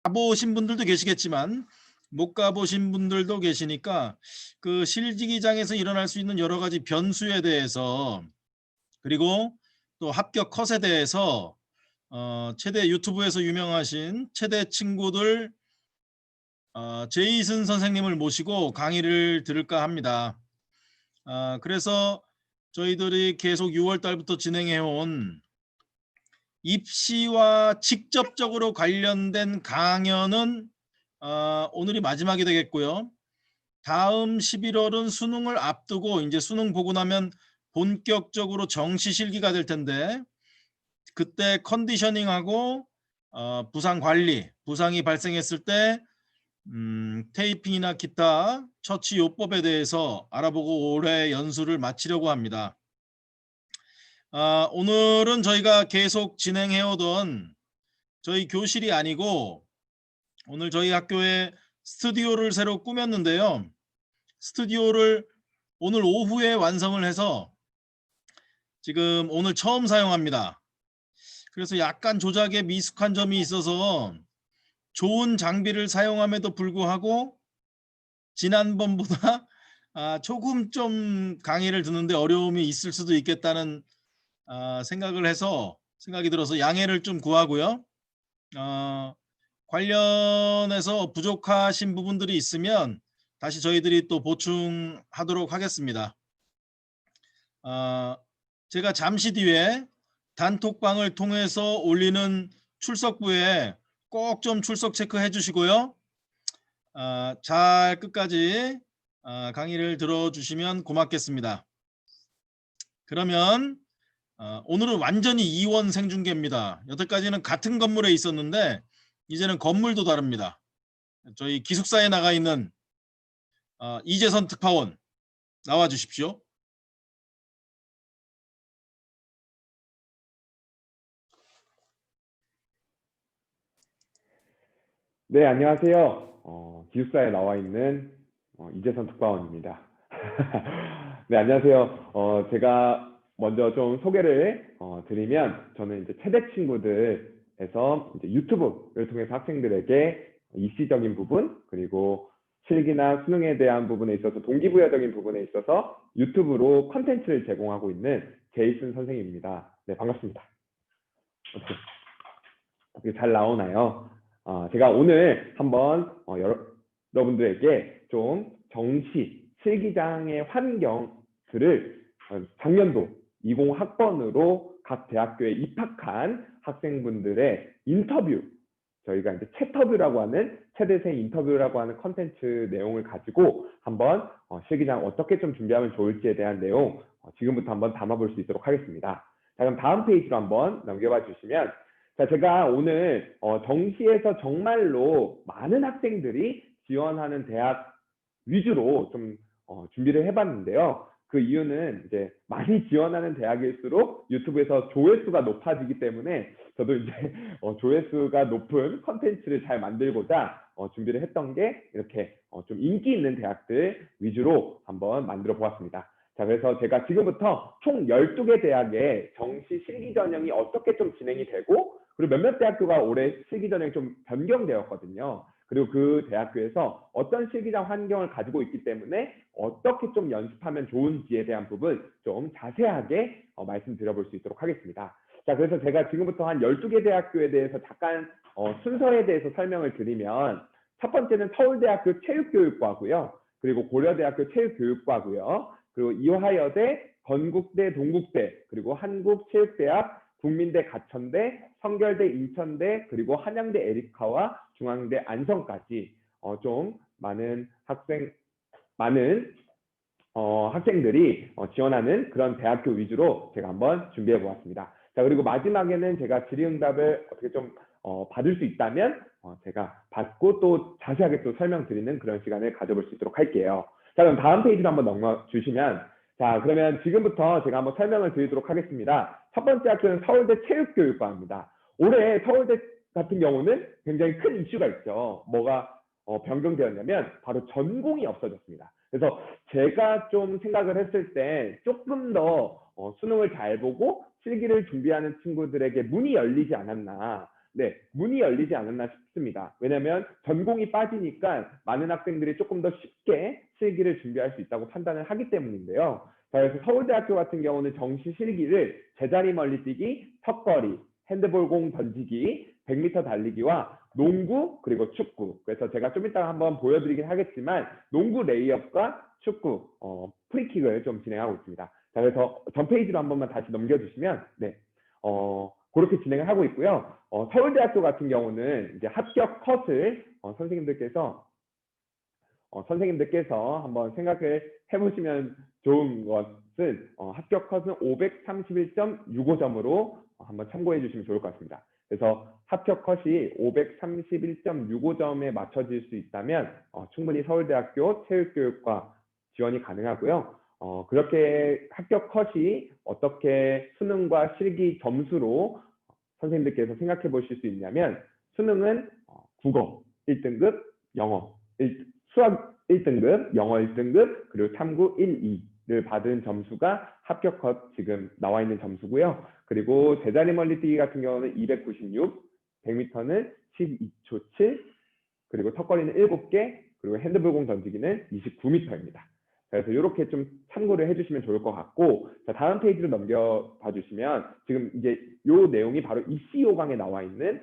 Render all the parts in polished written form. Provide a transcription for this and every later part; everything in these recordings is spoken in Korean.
가보신 분들도 계시겠지만 못 가보신 분들도 계시니까 그 실기장에서 일어날 수 있는 여러 가지 변수에 대해서 그리고 또 합격 컷에 대해서 최대 유튜브에서 유명하신 최대 친구들 제이슨 선생님을 모시고 강의를 들을까 합니다. 그래서 저희들이 계속 6월 달부터 진행해온 입시와 직접적으로 관련된 강연은 오늘이 마지막이 되겠고요. 다음 11월은 수능을 앞두고 이제 수능 보고 나면 본격적으로 정시 실기가 될 텐데 그때 컨디셔닝하고 부상 관리, 부상이 발생했을 때 테이핑이나 기타 처치 요법에 대해서 알아보고 올해 연수를 마치려고 합니다. 오늘은 저희가 계속 진행해오던 저희 교실이 아니고 오늘 저희 학교에 스튜디오를 새로 꾸몄는데요. 스튜디오를 오늘 오후에 완성을 해서 지금 오늘 처음 사용합니다. 그래서 약간 조작에 미숙한 점이 있어서 좋은 장비를 사용함에도 불구하고 지난번보다 조금 좀 강의를 듣는데 어려움이 있을 수도 있겠다는 생각이 들어서 양해를 좀 구하고요. 관련해서 부족하신 부분들이 있으면 다시 저희들이 또 보충하도록 하겠습니다. 제가 잠시 뒤에 단톡방을 통해서 올리는 출석부에 꼭 좀 출석 체크해 주시고요. 잘 끝까지 강의를 들어주시면 고맙겠습니다. 그러면 오늘은 완전히 이원 생중계입니다. 여태까지는 같은 건물에 있었는데 이제는 건물도 다릅니다. 저희 기숙사에 나가 있는 이재선 특파원 나와 주십시오. 네, 안녕하세요. 기숙사에 나와 있는 이재선 특파원입니다. 네, 안녕하세요. 제가 먼저 좀 소개를 드리면 저는 이제 최대 친구들에서 이제 유튜브를 통해서 학생들에게 입시적인 부분 그리고 실기나 수능에 대한 부분에 있어서 동기부여적인 부분에 있어서 유튜브로 컨텐츠를 제공하고 있는 제이슨 선생님입니다. 네, 반갑습니다. 어떻게 잘 나오나요? 제가 오늘 한번 여러분들에게 좀 정시 실기장의 환경들을 작년도 20학번으로 각 대학교에 입학한 학생분들의 인터뷰, 저희가 이제 채터뷰라고 하는 최대생 인터뷰라고 하는 컨텐츠 내용을 가지고 한번 실기장 어떻게 좀 준비하면 좋을지에 대한 내용 지금부터 한번 담아볼 수 있도록 하겠습니다. 자, 그럼 다음 페이지로 한번 넘겨봐 주시면, 자, 제가 오늘 정시에서 정말로 많은 학생들이 지원하는 대학 위주로 좀 준비를 해봤는데요. 그 이유는 이제 많이 지원하는 대학일수록 유튜브에서 조회수가 높아지기 때문에 저도 이제 조회수가 높은 컨텐츠를 잘 만들고자 준비를 했던 게 이렇게 좀 인기 있는 대학들 위주로 한번 만들어 보았습니다. 자, 그래서 제가 지금부터 총 12개 대학의 정시 실기 전형이 어떻게 좀 진행이 되고, 그리고 몇몇 대학교가 올해 실기 전형이 좀 변경되었거든요. 그리고 그 대학교에서 어떤 실기장 환경을 가지고 있기 때문에 어떻게 좀 연습하면 좋은지에 대한 부분 좀 자세하게 말씀드려볼 수 있도록 하겠습니다. 자, 그래서 제가 지금부터 한 12개 대학교에 대해서 잠깐 순서에 대해서 설명을 드리면, 첫 번째는 서울대학교 체육교육과고요. 그리고 고려대학교 체육교육과고요. 그리고 이화여대, 건국대, 동국대, 그리고 한국체육대학, 국민대 가천대, 성결대 인천대, 그리고 한양대 에리카와 중앙대 안성까지 좀 많은 학생들이 지원하는 그런 대학교 위주로 제가 한번 준비해 보았습니다. 자, 그리고 마지막에는 제가 질의응답을 어떻게 좀 받을 수 있다면 제가 받고 또 자세하게 또 설명드리는 그런 시간을 가져볼 수 있도록 할게요. 자, 그럼 다음 페이지로 한번 넘어주시면, 자, 그러면 지금부터 제가 한번 설명을 드리도록 하겠습니다. 첫 번째 학교는 서울대 체육교육과입니다. 올해 서울대 같은 경우는 굉장히 큰 이슈가 있죠. 뭐가 변경되었냐면 바로 전공이 없어졌습니다. 그래서 제가 좀 생각을 했을 때 조금 더 수능을 잘 보고 실기를 준비하는 친구들에게 문이 열리지 않았나, 네, 문이 열리지 않았나 싶습니다. 왜냐하면 전공이 빠지니까 많은 학생들이 조금 더 쉽게 실기를 준비할 수 있다고 판단을 하기 때문인데요. 자, 그래서 서울대학교 같은 경우는 정시 실기를 제자리 멀리뛰기, 턱걸이, 핸드볼공 던지기, 100m 달리기와 농구 그리고 축구. 그래서 제가 좀 이따가 한번 보여드리긴 하겠지만 농구 레이업과 축구 프리킥을 좀 진행하고 있습니다. 자, 그래서 전 페이지로 한 번만 다시 넘겨주시면 네, 그렇게 진행을 하고 있고요. 서울대학교 같은 경우는 이제 합격 컷을 선생님들께서 한번 생각을 해보시면 좋은 것은 합격 컷은 531.65점으로 한번 참고해 주시면 좋을 것 같습니다. 그래서 합격 컷이 531.65점에 맞춰질 수 있다면 충분히 서울대학교 체육교육과 지원이 가능하고요. 그렇게 합격 컷이 어떻게 수능과 실기 점수로 선생님들께서 생각해 보실 수 있냐면 수능은 국어 1등급, 수학 1등급, 영어 1등급, 그리고 탐구 1, 2를 받은 점수가 합격 컷 지금 나와 있는 점수고요. 그리고 제자리 멀리뛰기 같은 경우는 296, 100m는 12초 7, 그리고 턱걸이는 7개, 그리고 핸드볼공 던지기는 29m입니다. 그래서 이렇게 좀 참고를 해주시면 좋을 것 같고, 자, 다음 페이지로 넘겨봐 주시면 지금 이제 이 내용이 바로 입시 요강에 나와 있는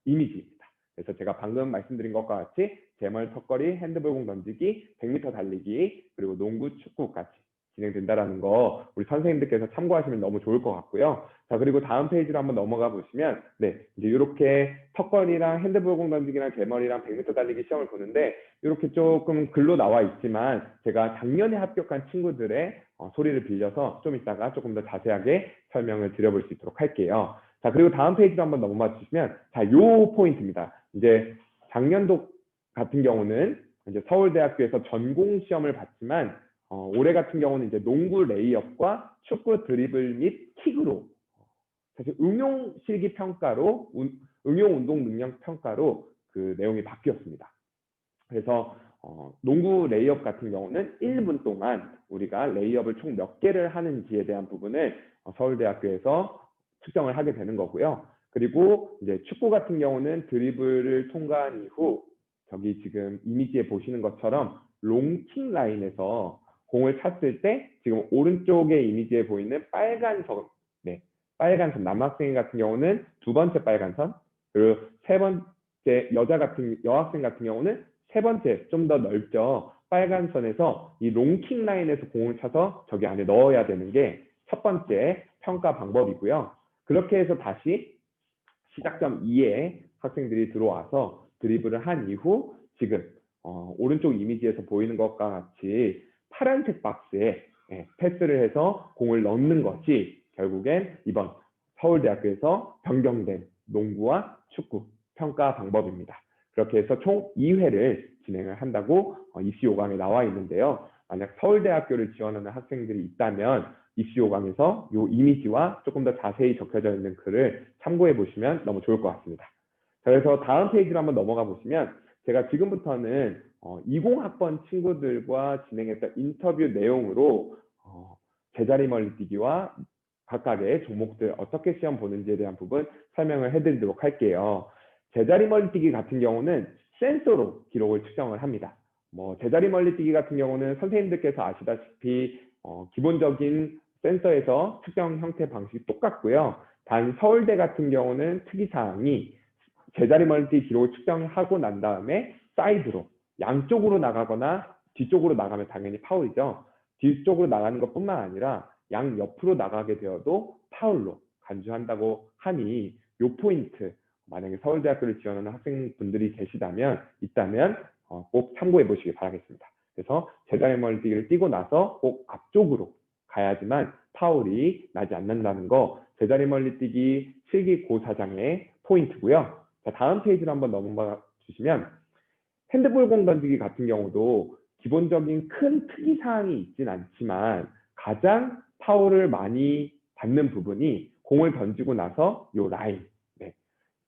이미지입니다. 그래서 제가 방금 말씀드린 것과 같이 제멀, 턱걸이, 핸드볼공 던지기, 100m 달리기, 그리고 농구, 축구까지 진행된다라는 거 우리 선생님들께서 참고하시면 너무 좋을 것 같고요. 자, 그리고 다음 페이지로 한번 넘어가 보시면 네, 이제 이렇게 턱걸이랑 핸드볼공 던지기랑 제멀이랑 100m 달리기 시험을 보는데 이렇게 조금 글로 나와 있지만 제가 작년에 합격한 친구들의 소리를 빌려서 좀 이따가 조금 더 자세하게 설명을 드려볼 수 있도록 할게요. 자, 그리고 다음 페이지로 한번 넘어가 주시면 자, 요 포인트입니다. 이제 작년도 같은 경우는 이제 서울대학교에서 전공 시험을 봤지만 올해 같은 경우는 이제 농구 레이업과 축구 드리블 및 킥으로 사실 응용 실기 평가로 응용 운동 능력 평가로 그 내용이 바뀌었습니다. 그래서 농구 레이업 같은 경우는 1분 동안 우리가 레이업을 총 몇 개를 하는지에 대한 부분을 서울대학교에서 측정을 하게 되는 거고요. 그리고 이제 축구 같은 경우는 드리블을 통과한 이후 저기 지금 이미지에 보시는 것처럼 롱킥 라인에서 공을 찼을 때 지금 오른쪽에 이미지에 보이는 빨간 선, 네, 빨간 선 남학생 같은 경우는 두 번째 빨간 선, 그리고 세 번째 여학생 같은 경우는 세 번째 좀 더 넓죠. 빨간 선에서 이 롱킥 라인에서 공을 차서 저기 안에 넣어야 되는 게 첫 번째 평가 방법이고요. 그렇게 해서 다시 시작점 2에 학생들이 들어와서 드리블을 한 이후 지금 오른쪽 이미지에서 보이는 것과 같이 파란색 박스에 패스를 해서 공을 넣는 것이 결국엔 이번 서울대학교에서 변경된 농구와 축구 평가 방법입니다. 그렇게 해서 총 2회를 진행을 한다고 입시 요강에 나와 있는데요. 만약 서울대학교를 지원하는 학생들이 있다면 입시 요강에서 이 이미지와 조금 더 자세히 적혀져 있는 글을 참고해 보시면 너무 좋을 것 같습니다. 자, 그래서 다음 페이지로 한번 넘어가 보시면 제가 지금부터는 20학번 친구들과 진행했던 인터뷰 내용으로 제자리 멀리뛰기와 각각의 종목들 어떻게 시험 보는지에 대한 부분 설명을 해드리도록 할게요. 제자리 멀리뛰기 같은 경우는 센서로 기록을 측정을 합니다. 제자리 멀리뛰기 같은 경우는 선생님들께서 아시다시피 기본적인 센서에서 측정 형태 방식이 똑같고요. 단 서울대 같은 경우는 특이사항이 제자리 멀리뛰기 기록을 측정하고 난 다음에 사이드로 양쪽으로 나가거나 뒤쪽으로 나가면 당연히 파울이죠. 뒤쪽으로 나가는 것뿐만 아니라 양 옆으로 나가게 되어도 파울로 간주한다고 하니 이 포인트 만약에 서울대학교를 지원하는 학생분들이 있다면 꼭 참고해 보시기 바라겠습니다. 그래서 제자리 멀리뛰기를 뛰고 나서 꼭 앞쪽으로 가야지만 파울이 나지 않는다는 거 제자리 멀리뛰기 실기 고사장의 포인트고요. 자, 다음 페이지로 한번 넘어가 주시면 핸드볼공 던지기 같은 경우도 기본적인 큰 특이사항이 있진 않지만 가장 파울을 많이 받는 부분이 공을 던지고 나서 이 라인,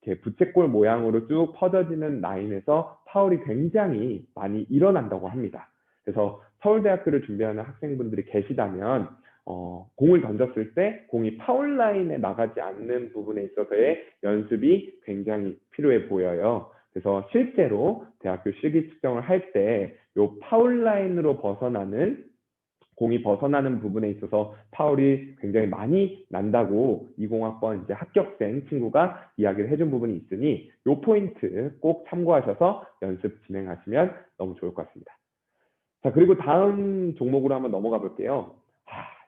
이렇게 부채꼴 모양으로 쭉 퍼져지는 라인에서 파울이 굉장히 많이 일어난다고 합니다. 그래서 서울대학교를 준비하는 학생분들이 계시다면 공을 던졌을 때 공이 파울 라인에 나가지 않는 부분에 있어서의 연습이 굉장히 필요해 보여요. 그래서 실제로 대학교 실기 측정을 할 때 이 파울 라인으로 벗어나는 공이 벗어나는 부분에 있어서 파울이 굉장히 많이 난다고 20학번 이제 합격생 친구가 이야기를 해준 부분이 있으니 이 포인트 꼭 참고하셔서 연습 진행하시면 너무 좋을 것 같습니다. 자, 그리고 다음 종목으로 한번 넘어가 볼게요.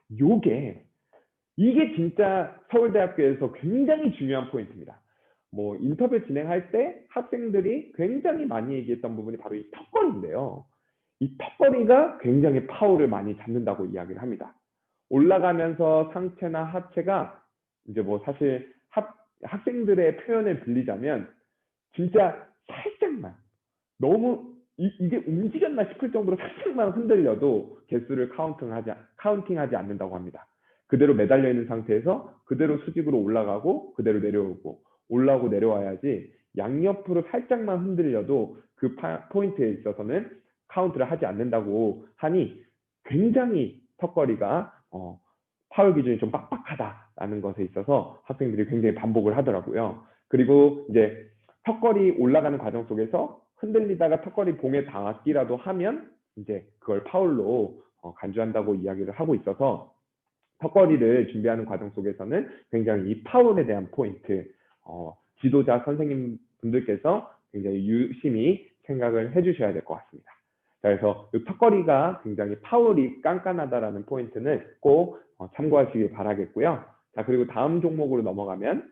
이게 진짜 서울대학교에서 굉장히 중요한 포인트입니다. 뭐 인터뷰 진행할 때 학생들이 굉장히 많이 얘기했던 부분이 바로 이 턱걸이인데요. 이 턱걸이가 굉장히 파울을 많이 잡는다고 이야기를 합니다. 올라가면서 상체나 하체가 이제 뭐 사실 학생들의 표현을 빌리자면 진짜 살짝만 너무 이게 움직였나 싶을 정도로 살짝만 흔들려도 개수를 카운팅하지 않는다고 합니다. 그대로 매달려 있는 상태에서 그대로 수직으로 올라가고 그대로 내려오고 올라오고 내려와야지 양옆으로 살짝만 흔들려도 그 포인트에 있어서는 카운트를 하지 않는다고 하니 굉장히 턱걸이가 파울 기준이 좀 빡빡하다라는 것에 있어서 학생들이 굉장히 반복을 하더라고요. 그리고 이제 턱걸이 올라가는 과정 속에서 흔들리다가 턱걸이 봉에 닿기라도 하면 이제 그걸 파울로 간주한다고 이야기를 하고 있어서 턱걸이를 준비하는 과정 속에서는 굉장히 이 파울에 대한 포인트, 지도자 선생님 분들께서 굉장히 유심히 생각을 해주셔야 될 것 같습니다. 자, 그래서 이 턱걸이가 굉장히 파울이 깐깐하다라는 포인트는 꼭 참고하시길 바라겠고요. 자, 그리고 다음 종목으로 넘어가면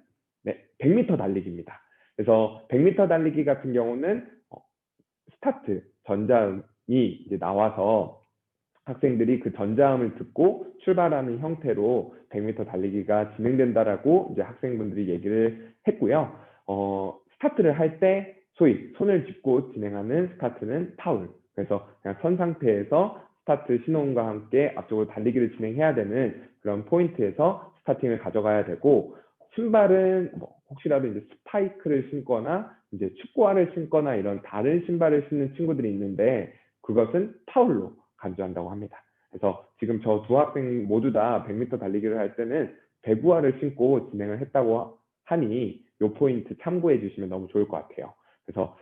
100m 달리기입니다. 그래서 100m 달리기 같은 경우는 스타트 전자음이 이제 나와서 학생들이 그 전자음을 듣고 출발하는 형태로 100m 달리기가 진행된다라고 이제 학생분들이 얘기를 했고요. 스타트를 할 때 소위 손을 짚고 진행하는 스타트는 파울. 그래서 그냥 선 상태에서 스타트 신호음과 함께 앞쪽으로 달리기를 진행해야 되는 그런 포인트에서 스타팅을 가져가야 되고, 신발은 뭐 혹시라도 이제 스파이크를 신거나 이제 축구화를 신거나 이런 다른 신발을 신는 친구들이 있는데 그것은 파울로 간주한다고 합니다. 그래서 지금 저 두 학생 모두 다 100m 달리기를 할 때는 배구화를 신고 진행을 했다고 하니 이 포인트 참고해 주시면 너무 좋을 것 같아요. 그래서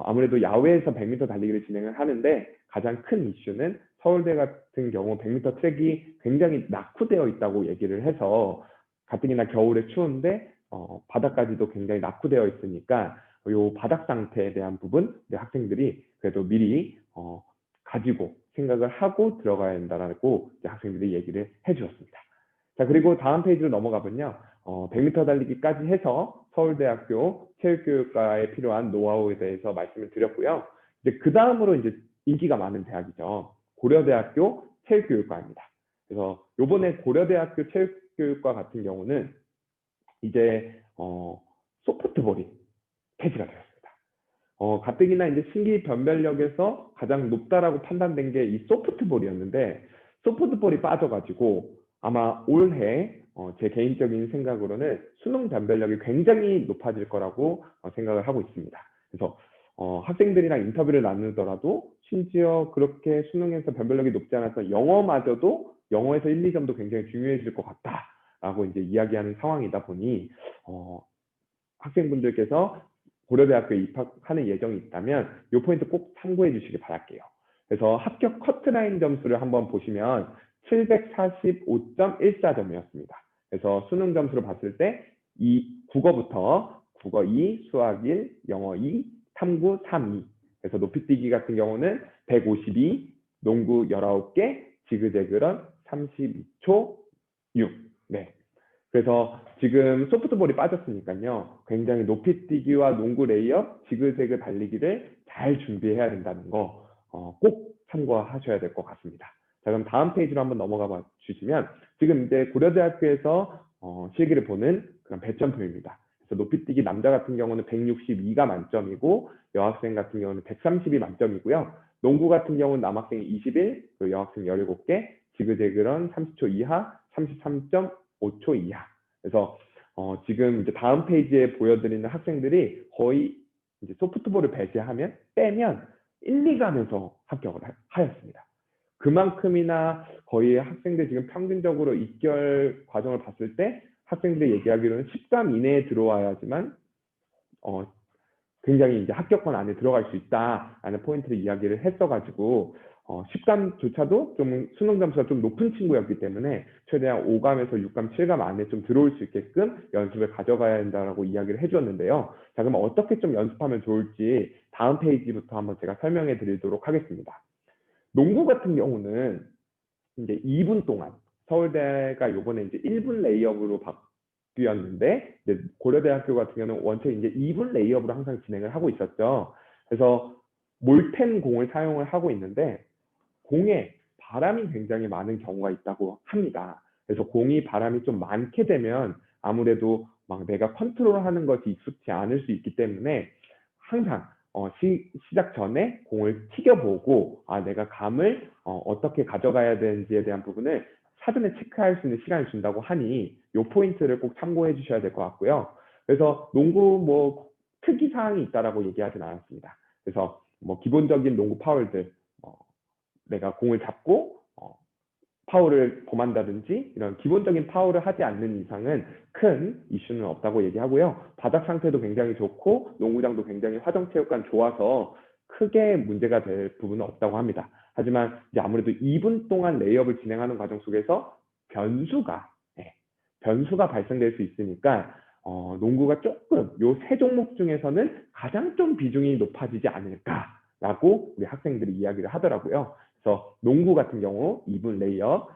아무래도 야외에서 100m 달리기를 진행을 하는데 가장 큰 이슈는 서울대 같은 경우 100m 트랙이 굉장히 낙후되어 있다고 얘기를 해서 가뜩이나 겨울에 추운데 바닥까지도 굉장히 낙후되어 있으니까 이 바닥 상태에 대한 부분 학생들이 그래도 미리 가지고 생각을 하고 들어가야 된다라고 학생들이 얘기를 해주었습니다. 자, 그리고 다음 페이지로 넘어가면요. 100m 달리기까지 해서 서울대학교 체육교육과에 필요한 노하우에 대해서 말씀을 드렸고요. 이제 그 다음으로 이제 인기가 많은 대학이죠. 고려대학교 체육교육과입니다. 그래서 이번에 고려대학교 체육교육과 같은 경우는 이제 소프트볼이 폐지가 되었습니다. 가뜩이나 이제 신기 변별력에서 가장 높다라고 판단된 게 이 소프트볼이었는데 소프트볼이 빠져가지고 아마 올해 제 개인적인 생각으로는 수능 변별력이 굉장히 높아질 거라고 생각을 하고 있습니다. 그래서 학생들이랑 인터뷰를 나누더라도 심지어 그렇게 수능에서 변별력이 높지 않아서 영어마저도 영어에서 1, 2점도 굉장히 중요해질 것 같다라고 이제 이야기하는 상황이다 보니 학생분들께서 고려대학교에 입학하는 예정이 있다면 이 포인트 꼭 참고해 주시기 바랄게요. 그래서 합격 커트라인 점수를 한번 보시면 745.14점이었습니다. 그래서 수능 점수로 봤을 때 국어부터 국어 2, 수학 1, 영어 2, 탐구 3, 2. 그래서 높이뛰기 같은 경우는 152, 농구 19개, 지그재그런 32초 6. 네. 그래서 지금 소프트볼이 빠졌으니까요. 굉장히 높이뛰기와 농구 레이업, 지그재그 달리기를 잘 준비해야 된다는 거 꼭 참고하셔야 될 것 같습니다. 자, 그럼 다음 페이지로 한번 넘어가 주시면 지금 이제 고려대학교에서 실기를 보는 그런 배점표입니다. 그래서 높이뛰기 남자 같은 경우는 162가 만점이고 여학생 같은 경우는 130이 만점이고요. 농구 같은 경우는 남학생이 21, 그리고 여학생 17개, 지그재그런 30초 이하, 33.5초 이하. 그래서 지금 이제 다음 페이지에 보여드리는 학생들이 거의 이제 소프트볼을 빼면 1, 2간에서 합격을 하였습니다. 그만큼이나 거의 학생들 지금 평균적으로 2개월 과정을 봤을 때 학생들이 얘기하기로는 10감 이내에 들어와야지만 굉장히 이제 합격권 안에 들어갈 수 있다라는 포인트를 이야기를 했어가지고 10감조차도 좀 수능 점수가 좀 높은 친구였기 때문에 최대한 5감에서 6감, 7감 안에 좀 들어올 수 있게끔 연습을 가져가야 된다라고 이야기를 해주었는데요. 자, 그럼 어떻게 좀 연습하면 좋을지 다음 페이지부터 한번 제가 설명해 드리도록 하겠습니다. 농구 같은 경우는 이제 2분 동안 서울대가 요번에 이제 1분 레이업으로 바뀌었는데 이제 고려대학교 같은 경우는 원체 이제 2분 레이업으로 항상 진행을 하고 있었죠. 그래서 몰텐 공을 사용을 하고 있는데 공에 바람이 굉장히 많은 경우가 있다고 합니다. 그래서 공이 바람이 좀 많게 되면 아무래도 막 내가 컨트롤하는 것이 익숙치 않을 수 있기 때문에 항상 시작 전에 공을 튀겨보고 내가 감을 어떻게 가져가야 되는지에 대한 부분을 사전에 체크할 수 있는 시간을 준다고 하니 이 포인트를 꼭 참고해 주셔야 될 것 같고요. 그래서 농구 뭐 특이 사항이 있다라고 얘기하진 않았습니다. 그래서 뭐 기본적인 농구 파울들 내가 공을 잡고 파울을 범한다든지 이런 기본적인 파울을 하지 않는 이상은 큰 이슈는 없다고 얘기하고요. 바닥 상태도 굉장히 좋고 농구장도 굉장히 화정체육관 좋아서 크게 문제가 될 부분은 없다고 합니다. 하지만 이제 아무래도 2분 동안 레이업을 진행하는 과정 속에서 변수가 발생될 수 있으니까 농구가 조금 요 세 종목 중에서는 가장 좀 비중이 높아지지 않을까라고 우리 학생들이 이야기를 하더라고요. 그래서 농구 같은 경우 2분 레이업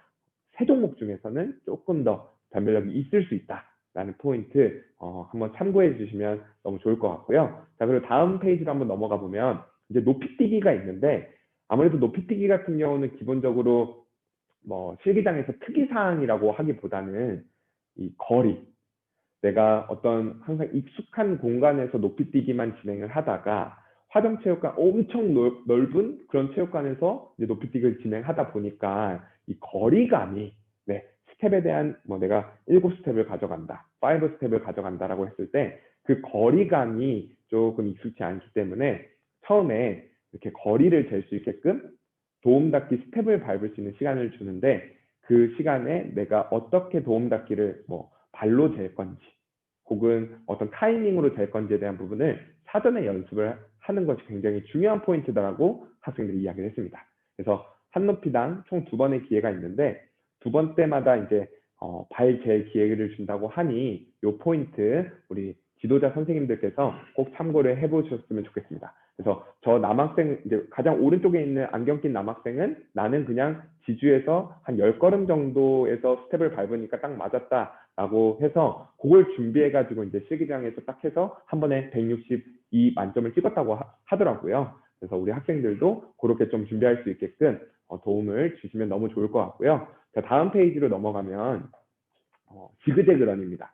세 종목 중에서는 조금 더 변별력이 있을 수 있다라는 포인트 한번 참고해 주시면 너무 좋을 것 같고요. 자, 그리고 다음 페이지로 한번 넘어가 보면 이제 높이뛰기가 있는데 아무래도 높이뛰기 같은 경우는 기본적으로 뭐 실기장에서 특이사항이라고 하기보다는 이 거리, 내가 어떤 항상 익숙한 공간에서 높이뛰기만 진행을 하다가 화정체육관 엄청 넓은 그런 체육관에서 이제 높이뛰기를 진행하다 보니까 이 거리감이 스텝에 대한 뭐 내가 7스텝을 가져간다, 5스텝을 가져간다라고 했을 때 그 거리감이 조금 익숙치 않기 때문에 처음에 이렇게 거리를 잴 수 있게끔 도움닫기 스텝을 밟을 수 있는 시간을 주는데 그 시간에 내가 어떻게 도움닫기를 뭐 발로 잴 건지 혹은 어떤 타이밍으로 잴 건지에 대한 부분을 사전에 연습을 하는 것이 굉장히 중요한 포인트다라고 학생들이 이야기를 했습니다. 그래서 한 높이당 총 2번의 기회가 있는데 2번 때마다 이제 발제 기회를 준다고 하니 이 포인트 우리 지도자 선생님들께서 꼭 참고를 해보셨으면 좋겠습니다. 그래서 저 남학생 이제 가장 오른쪽에 있는 안경 낀 남학생은 나는 그냥 지주에서 한 10걸음 정도에서 스텝을 밟으니까 딱 맞았다라고 해서 그걸 준비해가지고 이제 실기장에서 딱 해서 한 번에 162 만점을 찍었다고 하더라고요. 그래서 우리 학생들도 그렇게 좀 준비할 수 있게끔 도움을 주시면 너무 좋을 것 같고요. 자, 다음 페이지로 넘어가면 지그재그런입니다.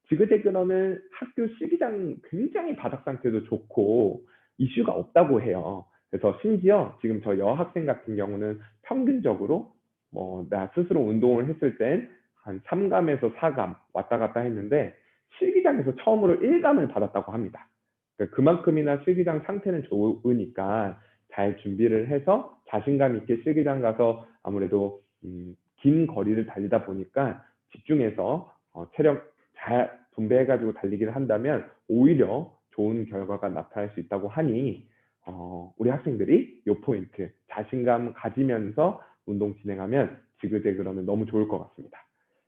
지그재그런은 학교 실기장 굉장히 바닥 상태도 좋고 이슈가 없다고 해요. 그래서 심지어 지금 저 여학생 같은 경우는 평균적으로 나 스스로 운동을 했을 땐 한 3감에서 4감 왔다 갔다 했는데 실기장에서 처음으로 1감을 받았다고 합니다. 그러니까 그만큼이나 실기장 상태는 좋으니까 잘 준비를 해서 자신감 있게 실기장 가서 아무래도 긴 거리를 달리다 보니까 집중해서 체력 잘 분배해가지고 달리기를 한다면 오히려 좋은 결과가 나타날 수 있다고 하니 우리 학생들이 이 포인트 자신감 가지면서 운동 진행하면 지그재그러면 너무 좋을 것 같습니다.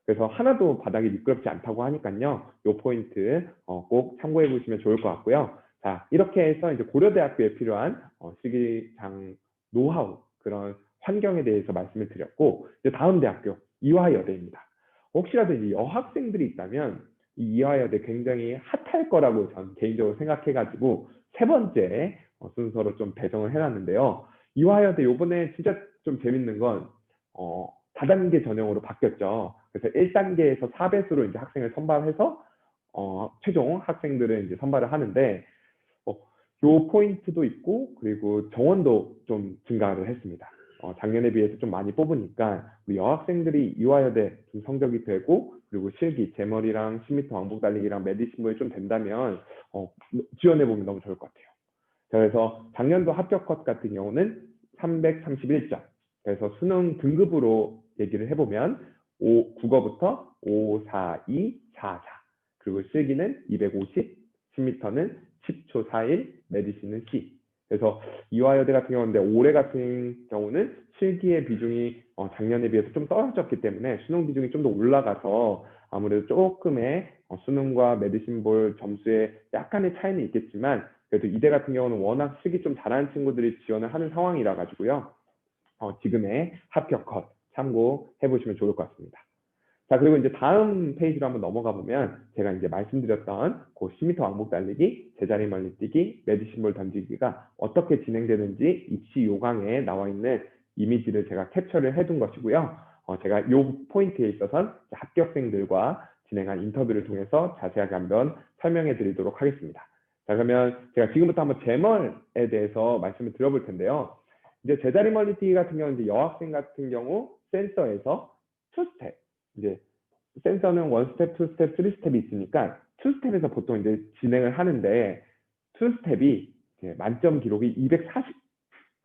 그래서 하나도 바닥이 미끄럽지 않다고 하니까요. 이 포인트 꼭 참고해 보시면 좋을 것 같고요. 자, 이렇게 해서 이제 고려대학교에 필요한 실기장 노하우 그런 환경에 대해서 말씀을 드렸고 이제 다음 대학교 이화여대입니다. 혹시라도 이제 여학생들이 있다면 이 이화여대 굉장히 핫할 거라고 저는 개인적으로 생각해가지고 세 번째 순서로 좀 배정을 해놨는데요. 이화여대 요번에 진짜 좀 재밌는 건 다단계 전형으로 바뀌었죠. 그래서 1단계에서 4배수로 이제 학생을 선발해서 최종 학생들은 이제 선발을 하는데 요 포인트도 있고 그리고 정원도 좀 증가를 했습니다. 작년에 비해서 좀 많이 뽑으니까 우리 여학생들이 이화여대 좀 성적이 되고 그리고 실기, 제머리랑 10m 왕복 달리기랑 메디신부에 좀 된다면 지원해보면 너무 좋을 것 같아요. 그래서 작년도 합격 컷 같은 경우는 331점, 그래서 수능 등급으로 얘기를 해보면 국어부터 5, 4, 2, 4, 4. 그리고 실기는 250, 10m는 10초 4일, 메디신은 C. 그래서 이화여대 같은 경우인데 올해 같은 경우는 실기의 비중이 작년에 비해서 좀 떨어졌기 때문에 수능 비중이 좀 더 올라가서 아무래도 조금의 수능과 메디신 볼 점수에 약간의 차이는 있겠지만 그래도 이대 같은 경우는 워낙 실기 좀 잘하는 친구들이 지원을 하는 상황이라 가지고요. 지금의 합격 컷 참고해 보시면 좋을 것 같습니다. 자, 그리고 이제 다음 페이지로 한번 넘어가 보면 제가 이제 말씀드렸던 그 10m 왕복 달리기, 제자리 멀리뛰기, 메디신볼 던지기가 어떻게 진행되는지 입시 요강에 나와 있는 이미지를 제가 캡처를 해둔 것이고요. 제가 요 포인트에 있어서 합격생들과 진행한 인터뷰를 통해서 자세하게 한번 설명해 드리도록 하겠습니다. 자, 그러면 제가 지금부터 한번 제멀에 대해서 말씀을 드려볼 텐데요. 이제 제자리 멀리뛰기 같은 경우는 이제 여학생 같은 경우 센서에서 2스텝, 이제 센서는 1스텝, 2스텝, 3스텝이 있으니까 2스텝에서 보통 이제 진행을 하는데 2스텝이 만점 기록이 240,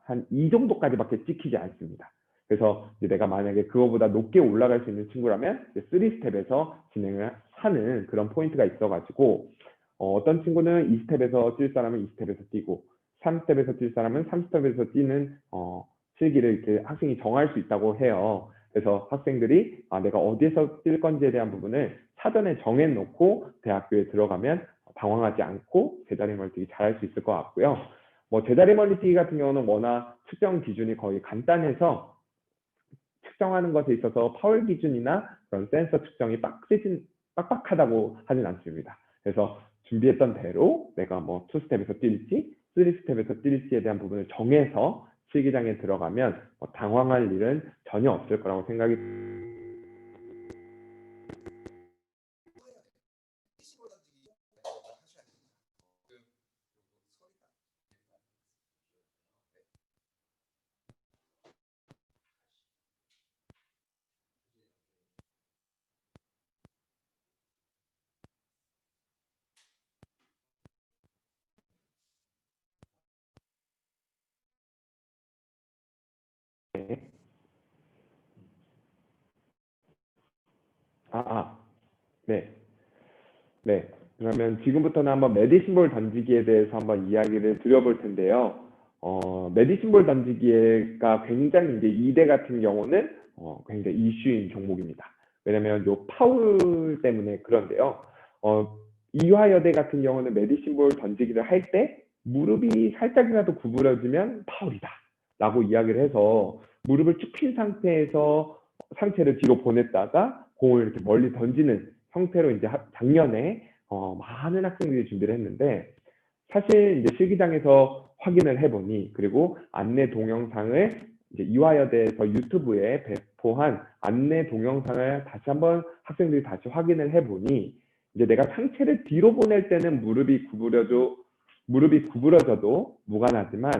한 이 정도까지밖에 찍히지 않습니다. 그래서 이제 내가 만약에 그거보다 높게 올라갈 수 있는 친구라면 3스텝에서 진행을 하는 그런 포인트가 있어가지고 어떤 친구는 2스텝에서 뛸 사람은 2스텝에서 뛰고 3스텝에서 뛸 사람은 3스텝에서 뛰는 실기를 이렇게 학생이 정할 수 있다고 해요. 그래서 학생들이 내가 어디에서 뛸 건지에 대한 부분을 사전에 정해놓고 대학교에 들어가면 당황하지 않고 제자리 멀티기 잘할 수 있을 것 같고요. 제자리 멀리뛰기 같은 경우는 워낙 측정 기준이 거의 간단해서 측정하는 것에 있어서 파울 기준이나 그런 센서 측정이 빡빡하다고 하진 않습니다. 그래서 준비했던 대로 내가 2스텝에서 뛸지 3스텝에서 뛸지에 대한 부분을 정해서 실기장에 들어가면 당황할 일은 전혀 없을 거라고 생각이 네. 네. 그러면 지금부터는 한번 메디신볼 던지기에 대해서 한번 이야기를 드려볼 텐데요. 메디신볼 던지기가 굉장히 이제 이대 같은 경우는 굉장히 이슈인 종목입니다. 왜냐면 요 파울 때문에 그런데요. 이화여대 같은 경우는 메디신볼 던지기를 할 때 무릎이 살짝이라도 구부러지면 파울이다 라고 이야기를 해서 무릎을 쭉 핀 상태에서 상체를 뒤로 보냈다가 공을 이렇게 멀리 던지는 형태로 이제 작년에 많은 학생들이 준비를 했는데 사실 이제 실기장에서 확인을 해보니 그리고 안내 동영상을 이제 이화여대에서 유튜브에 배포한 안내 동영상을 다시 한번 학생들이 다시 확인을 해보니 이제 내가 상체를 뒤로 보낼 때는 무릎이 구부러져도 무관하지만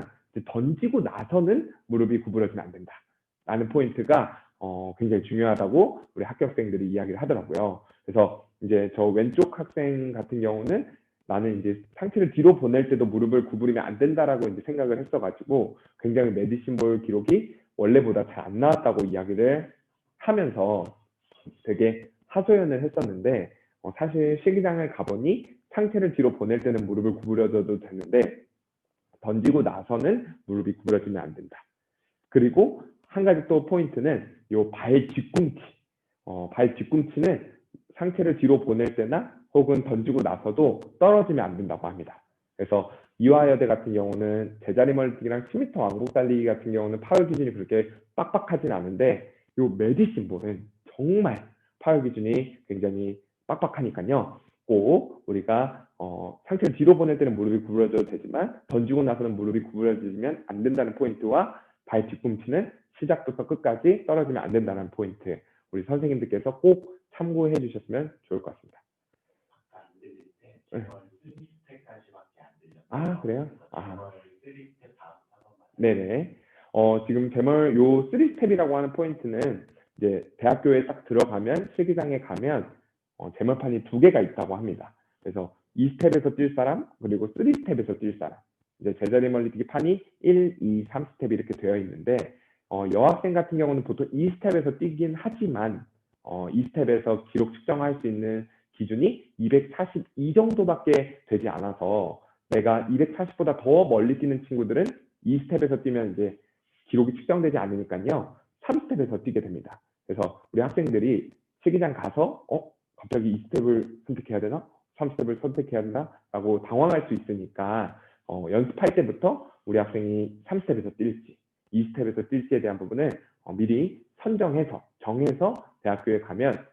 던지고 나서는 무릎이 구부러지면 안 된다 라는 포인트가 굉장히 중요하다고 우리 합격생들이 이야기를 하더라고요. 그래서 이제 저 왼쪽 학생 같은 경우는 나는 이제 상체를 뒤로 보낼 때도 무릎을 구부리면 안 된다라고 이제 생각을 했어가지고 굉장히 메디신볼 기록이 원래보다 잘 안 나왔다고 이야기를 하면서 되게 하소연을 했었는데 사실 실기장을 가보니 상체를 뒤로 보낼 때는 무릎을 구부려줘도 되는데 던지고 나서는 무릎이 구부러지면 안 된다. 그리고 한 가지 또 포인트는 요 발 뒤꿈치. 발 뒤꿈치는 상체를 뒤로 보낼 때나 혹은 던지고 나서도 떨어지면 안 된다고 합니다. 그래서 이화여대 같은 경우는 제자리 멀리뛰기랑 10m 왕복 달리기 같은 경우는 파울 기준이 그렇게 빡빡하진 않은데 요 메디신볼은 정말 파울 기준이 굉장히 빡빡하니까요. 꼭 우리가 상체를 뒤로 보낼 때는 무릎이 구부러져도 되지만 던지고 나서는 무릎이 구부러지면 안 된다는 포인트와 발 뒤꿈치는 시작부터 끝까지 떨어지면 안 된다는 포인트 우리 선생님들께서 꼭 참고해 주셨으면 좋을 것 같습니다. 그래요? 네네. 지금 제멀 요 3스텝이라고 하는 포인트는 이제 대학교에 딱 들어가면 실기장에 가면 제멀판이 2개가 있다고 합니다. 그래서 2스텝에서 뛸 사람 그리고 3스텝에서 뛸 사람 이제 제자리 멀리뛰기 판이 1, 2, 3스텝 이렇게 되어 있는데 여학생 같은 경우는 보통 2스텝에서 뛰긴 하지만 2스텝에서 기록 측정할 수 있는 기준이 242 정도밖에 되지 않아서 내가 240보다 더 멀리 뛰는 친구들은 2스텝에서 뛰면 이제 기록이 측정되지 않으니까요. 3스텝에서 뛰게 됩니다. 그래서 우리 학생들이 실기장 가서 갑자기 2스텝을 선택해야 되나? 3스텝을 선택해야 되나? 라고 당황할 수 있으니까 연습할 때부터 우리 학생이 3스텝에서 뛸지 2스텝에서 뛸지에 대한 부분을 미리 정해서 대학교에 가면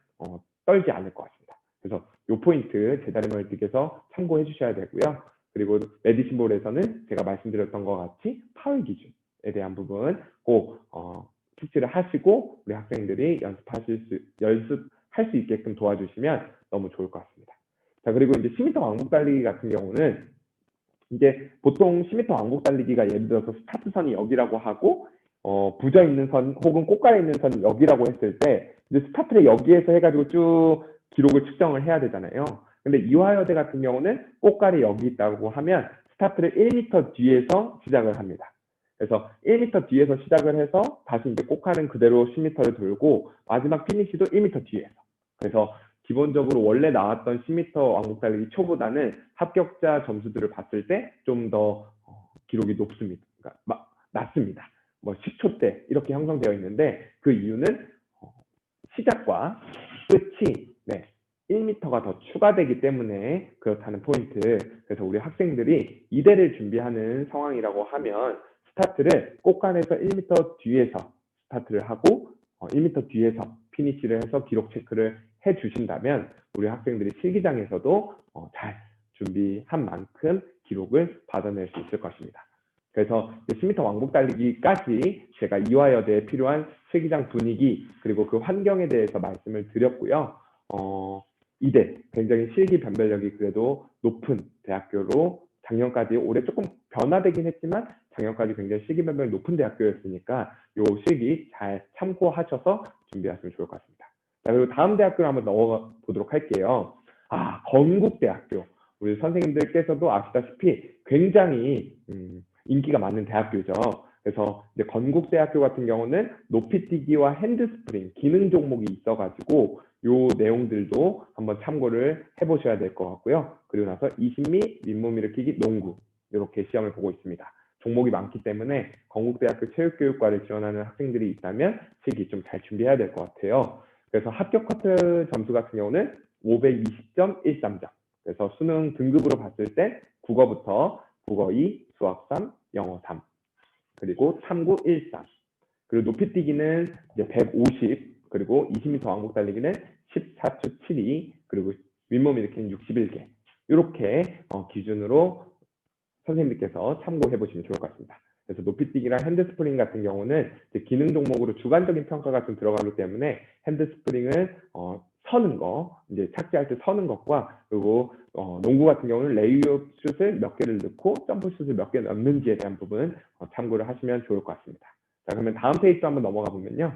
떨지 않을 것 같습니다. 그래서 이 포인트 제다리멀티께서 참고해 주셔야 되고요. 그리고 메디신볼에서는 제가 말씀드렸던 것 같이 파울 기준에 대한 부분 꼭 숙지를 하시고 우리 학생들이 연습할 수 있게끔 도와주시면 너무 좋을 것 같습니다. 자, 그리고 이제 10m 왕복 달리기 같은 경우는 이제 보통 10m 왕복 달리기가 예를 들어서 스타트선이 여기라고 하고 부져 있는 선 혹은 꽃가에 있는 선이 여기라고 했을 때 이제 스타트를 여기에서 해가지고 쭉 기록을 측정을 해야 되잖아요. 근데 이화여대 같은 경우는 꽃가리 여기 있다고 하면 스타트를 1m 뒤에서 시작을 합니다. 그래서 1m 뒤에서 시작을 해서 다시 이제 꽃가는 그대로 10m를 돌고 마지막 피니시도 1m 뒤에서. 그래서 기본적으로 원래 나왔던 10m 왕복 달리기 초보다는 합격자 점수들을 봤을 때 좀 더 기록이 높습니다. 그러니까 낮습니다. 뭐 10초대 이렇게 형성되어 있는데 그 이유는 시작과 끝이 1m가 더 추가되기 때문에 그렇다는 포인트. 그래서 우리 학생들이 이대를 준비하는 상황이라고 하면 스타트를 꽃간에서 1m 뒤에서 스타트를 하고 1m 뒤에서 피니시를 해서 기록 체크를 해 주신다면 우리 학생들이 실기장에서도 잘 준비한 만큼 기록을 받아낼 수 있을 것입니다. 그래서 10m 왕복 달리기까지 제가 이화여대에 필요한 실기장 분위기 그리고 그 환경에 대해서 말씀을 드렸고요. 이대 굉장히 실기 변별력이 그래도 높은 대학교로 작년까지 올해 조금 변화되긴 했지만 작년까지 굉장히 실기 변별력이 높은 대학교였으니까 요 실기 잘 참고하셔서 준비하시면 좋을 것 같습니다. 자, 그리고 다음 대학교를 한번 넘어가 보도록 할게요. 건국대학교. 우리 선생님들께서도 아시다시피 굉장히 인기가 많은 대학교죠. 그래서 이제 건국대학교 같은 경우는 높이뛰기와 핸드스프링 기능 종목이 있어가지고 요 내용들도 한번 참고를 해보셔야 될 것 같고요. 그리고 나서 20미, 윗몸 일으키기, 농구 이렇게 시험을 보고 있습니다. 종목이 많기 때문에 건국대학교 체육교육과를 지원하는 학생들이 있다면 실기 좀 잘 준비해야 될 것 같아요. 그래서 합격 커트 점수 같은 경우는 520.13점. 그래서 수능 등급으로 봤을 때 국어부터 국어 2, 수학 3, 영어 3, 그리고 탐구 1, 3. 그리고 높이뛰기는 이제 150, 그리고 20m 왕복 달리기는 14초 72, 그리고 윗몸 일으키는 61개. 이렇게 기준으로 선생님들께서 참고해 보시면 좋을 것 같습니다. 그래서 높이뛰기랑 핸드스프링 같은 경우는 이제 기능 종목으로 주관적인 평가가 좀 들어가기 때문에 핸드스프링은 서는 거, 이제 착지할 때 서는 것과 그리고 농구 같은 경우는 레이업 슛을 몇 개를 넣고 점프 슛을 몇 개 넣는지에 대한 부분 참고를 하시면 좋을 것 같습니다. 자, 그러면 다음 페이지 한번 넘어가 보면요.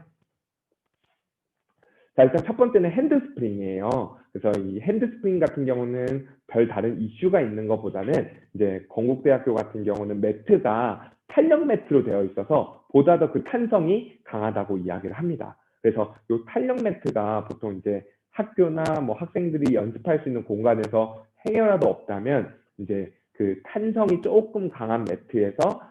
자, 일단 첫 번째는 핸드스프링이에요. 그래서 이 핸드스프링 같은 경우는 별 다른 이슈가 있는 것보다는 이제 건국대학교 같은 경우는 매트가 탄력 매트로 되어 있어서 보다 더 그 탄성이 강하다고 이야기를 합니다. 그래서 이 탄력 매트가 보통 이제 학교나 뭐 학생들이 연습할 수 있는 공간에서 행여라도 없다면 이제 그 탄성이 조금 강한 매트에서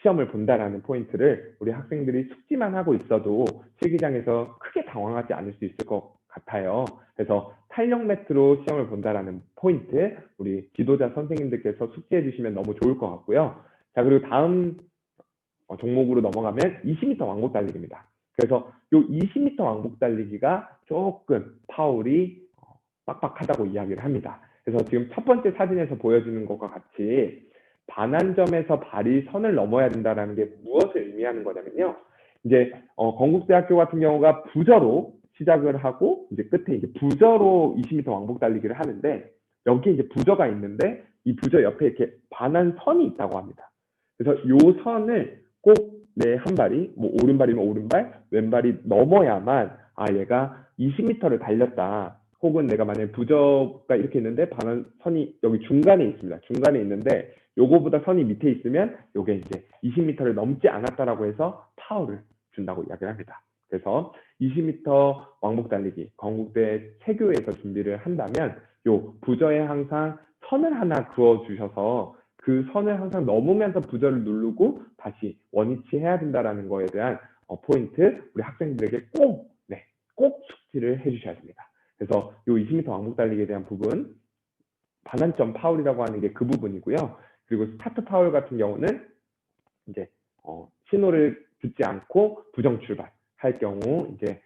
시험을 본다라는 포인트를 우리 학생들이 숙지만 하고 있어도 실기장에서 크게 당황하지 않을 수 있을 것 같아요. 그래서 탄력 매트로 시험을 본다라는 포인트 우리 지도자 선생님들께서 숙지해 주시면 너무 좋을 것 같고요. 자, 그리고 다음 종목으로 넘어가면 20m 왕복 달리기입니다. 그래서 이 20m 왕복 달리기가 조금 파울이 빡빡하다고 이야기를 합니다. 그래서 지금 첫 번째 사진에서 보여주는 것과 같이 반환점에서 발이 선을 넘어야 된다는 게 무엇을 의미하는 거냐면요. 이제 건국대학교 같은 경우가 부저로 시작을 하고 이제 끝에 이제 부저로 20m 왕복 달리기를 하는데 여기 이제 부저가 있는데 이 부저 옆에 이렇게 반환선이 있다고 합니다. 그래서 이 선을 꼭 내 한 발이 뭐 오른발이면 오른발, 왼발이 넘어야만 얘가 20m를 달렸다. 혹은 내가 만약에 부저가 이렇게 있는데 반환선이 여기 중간에 있습니다. 중간에 있는데 요거보다 선이 밑에 있으면 요게 이제 20m를 넘지 않았다라고 해서 파울을 준다고 이야기를 합니다. 그래서 20m 왕복 달리기 건국대 체교에서 준비를 한다면 요 부저에 항상 선을 하나 그어 주셔서 그 선을 항상 넘으면서 부저를 누르고 다시 원위치 해야 된다라는 거에 대한 포인트 우리 학생들에게 꼭 숙지를 해주셔야 됩니다. 그래서 요 20m 왕복 달리기에 대한 부분 반환점 파울이라고 하는 게 그 부분이고요. 그리고 스타트 파울 같은 경우는 이제 신호를 듣지 않고 부정 출발할 경우 이제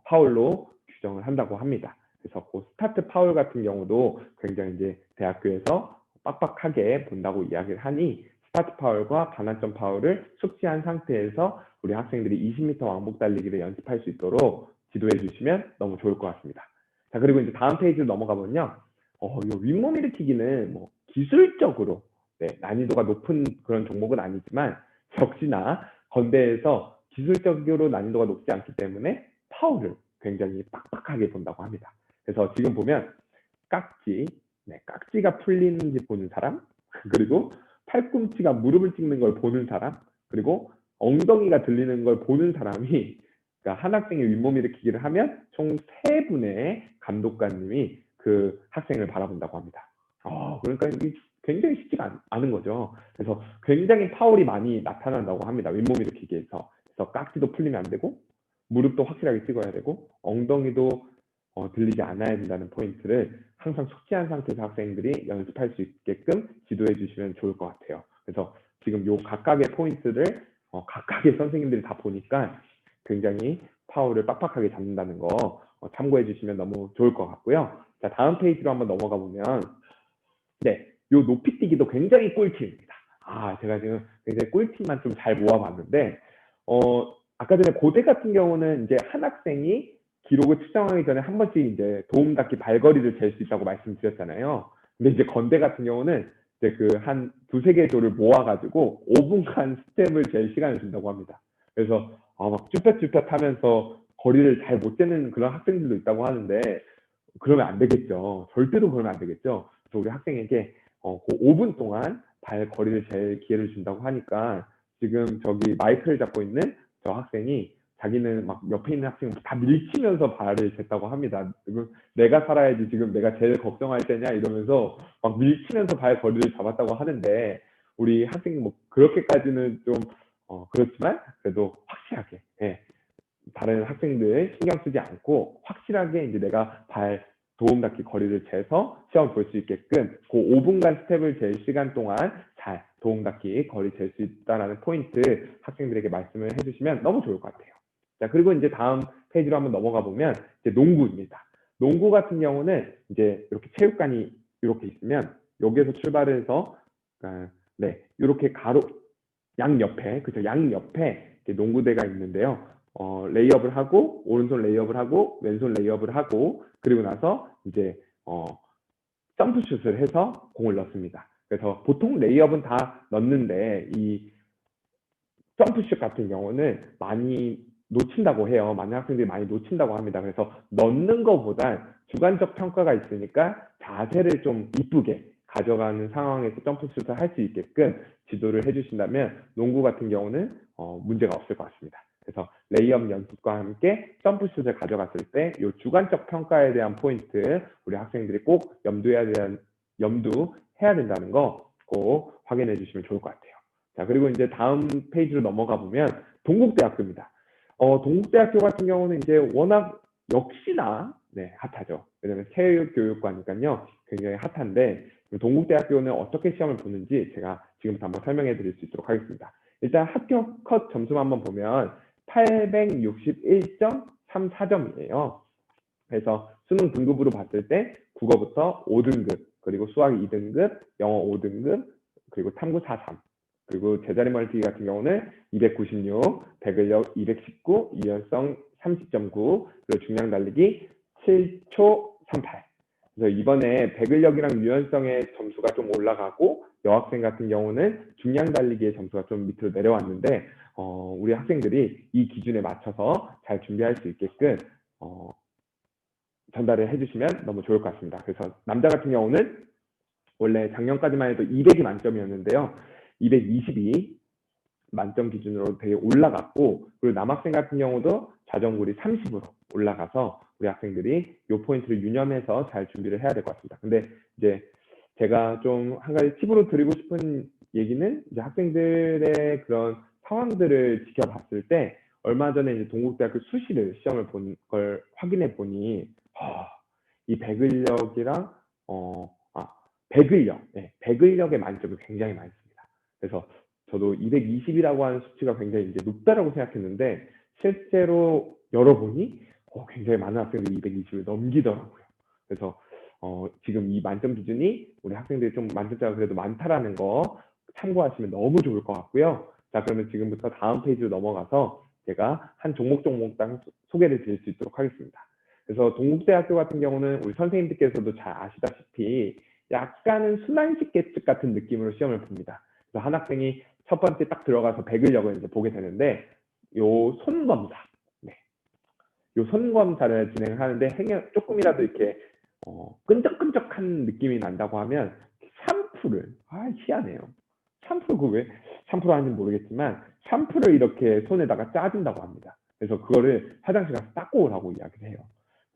파울로 규정을 한다고 합니다. 그래서 그 스타트 파울 같은 경우도 굉장히 이제 대학교에서 빡빡하게 본다고 이야기를 하니 스타트 파울과 반환점 파울을 숙지한 상태에서 우리 학생들이 20m 왕복 달리기를 연습할 수 있도록 지도해 주시면 너무 좋을 것 같습니다. 자, 그리고 이제 다음 페이지로 넘어가 보면요. 이 윗몸 일으키기는 뭐 기술적으로 난이도가 높은 그런 종목은 아니지만 역시나 건대에서 기술적으로 난이도가 높지 않기 때문에 파울을 굉장히 빡빡하게 본다고 합니다. 그래서 지금 보면 깍지가 풀리는지 보는 사람, 그리고 팔꿈치가 무릎을 찍는 걸 보는 사람, 그리고 엉덩이가 들리는 걸 보는 사람이 그러니까 한 학생이 윗몸 일으키기를 하면 총 3분의 감독관님이 그 학생을 바라본다고 합니다. 그러니까 이게 굉장히 쉽지가 않은 거죠. 그래서 굉장히 파울이 많이 나타난다고 합니다. 윗몸 일으키기에서. 그래서 깍지도 풀리면 안 되고 무릎도 확실하게 찍어야 되고 엉덩이도 들리지 않아야 된다는 포인트를 항상 숙지한 상태에서 학생들이 연습할 수 있게끔 지도해 주시면 좋을 것 같아요. 그래서 지금 요 각각의 포인트를 각각의 선생님들이 다 보니까 굉장히 파울을 빡빡하게 잡는다는 거 참고해 주시면 너무 좋을 것 같고요. 자, 다음 페이지로 한번 넘어가 보면 요 높이 뛰기도 굉장히 꿀팁입니다. 제가 지금 굉장히 꿀팁만 좀 잘 모아봤는데 아까 전에 고대 같은 경우는 이제 한 학생이 기록을 측정하기 전에 한 번씩 이제 도움 닫기 발거리를 잴 수 있다고 말씀드렸잖아요. 근데 이제 건대 같은 경우는 이제 그 한 두세 개 조를 모아가지고 5분간 스텝을 잴 시간을 준다고 합니다. 그래서 막 쭈뼛쭈뼛 하면서 거리를 잘 못 재는 그런 학생들도 있다고 하는데 그러면 안 되겠죠. 절대로 그러면 안 되겠죠. 그래서 우리 학생에게 그 5분 동안 발 거리를 잴 기회를 준다고 하니까 지금 저기 마이크를 잡고 있는 저 학생이 자기는 막 옆에 있는 학생 다 밀치면서 발을 쟀다고 합니다. 내가 살아야지 지금 내가 제일 걱정할 때냐 이러면서 막 밀치면서 발 거리를 잡았다고 하는데 우리 학생이 뭐 그렇게까지는 좀 그렇지만 그래도 확실하게 다른 학생들 신경 쓰지 않고 확실하게 이제 내가 발 도움 닫기 거리를 재서 시험 볼 수 있게끔 그 5분간 스텝을 잴 시간 동안 잘 도움 닫기 거리 잴 수 있다라는 포인트 학생들에게 말씀을 해주시면 너무 좋을 것 같아요. 자, 그리고 이제 다음 페이지로 한번 넘어가 보면 이제 농구입니다. 농구 같은 경우는 이제 이렇게 체육관이 이렇게 있으면 여기에서 출발을 해서 이렇게 양옆에 농구대가 있는데요. 레이업을 하고 오른손 레이업을 하고 왼손 레이업을 하고 그리고 나서 이제 점프슛을 해서 공을 넣습니다. 그래서 보통 레이업은 다 넣는데 이 점프슛 같은 경우는 많이 놓친다고 해요. 많은 학생들이 많이 놓친다고 합니다. 그래서 넣는 것보단 주관적 평가가 있으니까 자세를 좀 이쁘게 가져가는 상황에서 점프슛을 할 수 있게끔 지도를 해주신다면 농구 같은 경우는 문제가 없을 것 같습니다. 그래서 레이업 연습과 함께 점프슛을 가져갔을 때 이 주관적 평가에 대한 포인트 우리 학생들이 꼭 염두해야 된다는 거 꼭 확인해 주시면 좋을 것 같아요. 자, 그리고 이제 다음 페이지로 넘어가 보면 동국대학교입니다. 동국대학교 같은 경우는 이제 워낙 역시나 핫하죠. 왜냐면 체육교육과니까요 굉장히 핫한데 동국대학교는 어떻게 시험을 보는지 제가 지금부터 한번 설명해 드릴 수 있도록 하겠습니다. 일단 합격 컷 점수만 한번 보면 861.34점이에요. 그래서 수능 등급으로 봤을 때 국어부터 5등급, 그리고 수학 2등급, 영어 5등급, 그리고 탐구 4.3, 그리고 제자리 멀티 같은 경우는 296, 배근력 219, 유연성 30.9, 그리고 중량 달리기 7초 38. 그래서 이번에 배근력이랑 유연성의 점수가 좀 올라가고 여학생 같은 경우는 중량 달리기의 점수가 좀 밑으로 내려왔는데 우리 학생들이 이 기준에 맞춰서 잘 준비할 수 있게끔 전달을 해주시면 너무 좋을 것 같습니다. 그래서 남자 같은 경우는 원래 작년까지만 해도 200이 만점이었는데요. 222, 만점 기준으로 되게 올라갔고, 그리고 남학생 같은 경우도 자전거리 30으로 올라가서 우리 학생들이 이 포인트를 유념해서 잘 준비를 해야 될 것 같습니다. 근데 이제 제가 좀 한 가지 팁으로 드리고 싶은 얘기는, 이제 학생들의 그런 상황들을 지켜봤을 때 얼마 전에 이제 동국대학교 수시를 시험을 본 걸 확인해 보니 이 배근력이랑 배근력, 배근력의 만점이 굉장히 많습니다. 그래서 저도 220이라고 하는 수치가 굉장히 이제 높다라고 생각했는데, 실제로 열어보니 굉장히 많은 학생들이 220을 넘기더라고요. 그래서 지금 이 만점 기준이 우리 학생들이 좀 만점자가 그래도 많다라는 거 참고하시면 너무 좋을 것 같고요. 자, 그러면 지금부터 다음 페이지로 넘어가서 제가 한 종목당 소개를 드릴 수 있도록 하겠습니다. 그래서 동국대학교 같은 경우는 우리 선생님들께서도 잘 아시다시피 약간은 순환식 계측 같은 느낌으로 시험을 봅니다. 그래서 한 학생이 첫 번째 딱 들어가서 배근력을 이제 보게 되는데, 요 손검사, 요 손검사를 진행하는데 조금이라도 이렇게 끈적끈적한 느낌이 난다고 하면 샴푸를, 희한해요. 왜 샴푸를 하는지 모르겠지만 샴푸를 이렇게 손에다가 짜준다고 합니다. 그래서 그거를 화장실 가서 닦고 오라고 이야기를 해요.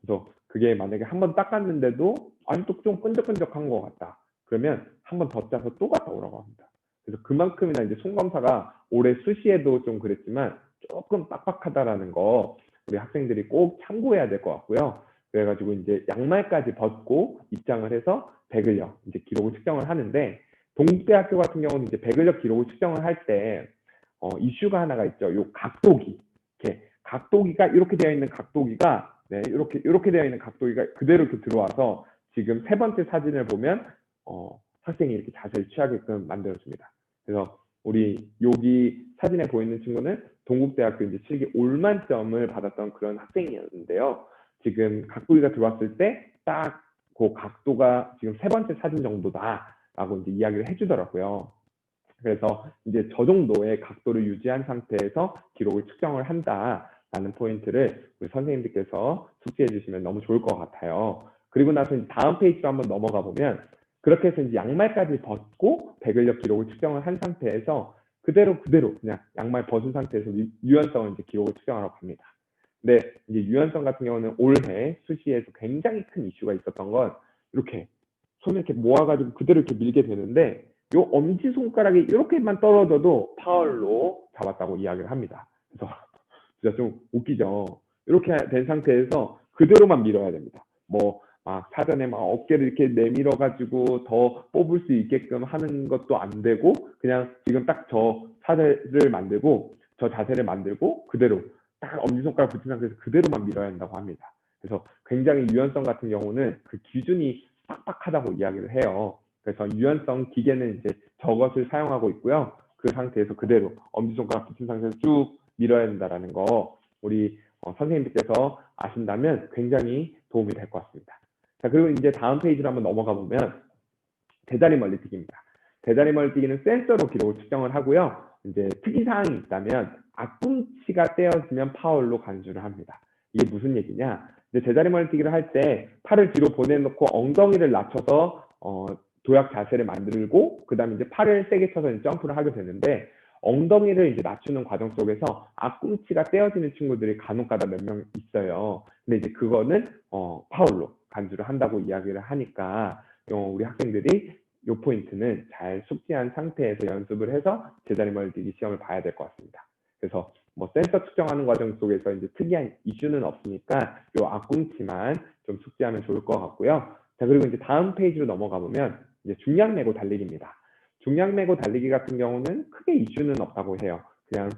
그래서 그게 만약에 한 번 닦았는데도 아직도 좀 끈적끈적한 것 같다, 그러면 한 번 더 짜서 또 갔다 오라고 합니다. 그래서 그만큼이나 이제 손검사가 올해 수시에도 좀 그랬지만 조금 빡빡하다라는 거 우리 학생들이 꼭 참고해야 될 것 같고요. 그래가지고 이제 양말까지 벗고 입장을 해서 배근력 이제 기록을 측정을 하는데, 동국대학교 같은 경우는 이제 배근력 기록을 측정을 할 때 이슈가 하나가 있죠. 요 각도기, 이렇게 각도기가 이렇게 되어 있는 각도기가 이렇게 되어 있는 각도기가 그대로 이렇게 들어와서 지금 세 번째 사진을 보면 학생이 이렇게 자세를 취하게끔 만들어줍니다. 그래서 우리 여기 사진에 보이는 친구는 동국대학교 이제 실기 올만점을 받았던 그런 학생이었는데요. 지금 각도기가 들어왔을 때 딱 그 각도가 지금 세 번째 사진 정도다라고 이제 이야기를 해주더라고요. 그래서 이제 저 정도의 각도를 유지한 상태에서 기록을 측정을 한다라는 포인트를 우리 선생님들께서 숙지해 주시면 너무 좋을 것 같아요. 그리고 나서 이제 다음 페이지로 한번 넘어가 보면, 그렇게 해서 이제 양말까지 벗고 배근력 기록을 측정을 한 상태에서 그대로 그냥 양말 벗은 상태에서 유연성을 이제 기록을 측정하러 갑니다. 근데 이제 유연성 같은 경우는 올해 수시에서 굉장히 큰 이슈가 있었던 건, 이렇게 손을 이렇게 모아가지고 그대로 이렇게 밀게 되는데, 요 엄지 손가락이 이렇게만 떨어져도 파울로 잡았다고 이야기를 합니다. 그래서 진짜 좀 웃기죠. 이렇게 된 상태에서 그대로만 밀어야 됩니다. 막 사전에 막 어깨를 이렇게 내밀어 가지고 더 뽑을 수 있게끔 하는 것도 안 되고, 그냥 지금 딱 저 자세를 만들고 그대로 딱 엄지손가락 붙인 상태에서 그대로만 밀어야 한다고 합니다. 그래서 굉장히 유연성 같은 경우는 그 기준이 빡빡하다고 이야기를 해요. 그래서 유연성 기계는 이제 저것을 사용하고 있고요. 그 상태에서 그대로 엄지손가락 붙인 상태에서 쭉 밀어야 된다라는 거 우리 선생님들께서 아신다면 굉장히 도움이 될 것 같습니다. 자, 그리고 이제 다음 페이지로 한번 넘어가 보면 대다리 멀리뛰기입니다. 대다리 멀리뛰기는 센서로 기록을 측정을 하고요. 이제 특이사항이 있다면 앞꿈치가 떼어지면 파울로 간주를 합니다. 이게 무슨 얘기냐? 이제 대다리 멀리뛰기를 할 때 팔을 뒤로 보내놓고 엉덩이를 낮춰서 도약 자세를 만들고, 그 다음에 이제 팔을 세게 쳐서 이제 점프를 하게 되는데, 엉덩이를 이제 낮추는 과정 속에서 앞꿈치가 떼어지는 친구들이 간혹가다 몇 명 있어요. 근데 이제 그거는 파울로 간주를 한다고 이야기를 하니까 우리 학생들이 이 포인트는 잘 숙지한 상태에서 연습을 해서 제자리 멀리뛰기 시험을 봐야 될 것 같습니다. 그래서 센서 측정하는 과정 속에서 이제 특이한 이슈는 없으니까 이 앞꿈치만 좀 숙지하면 좋을 것 같고요. 자, 그리고 이제 다음 페이지로 넘어가 보면 이제 중량 메고 달리기입니다. 중량 메고 달리기 같은 경우는 크게 이슈는 없다고 해요. 그냥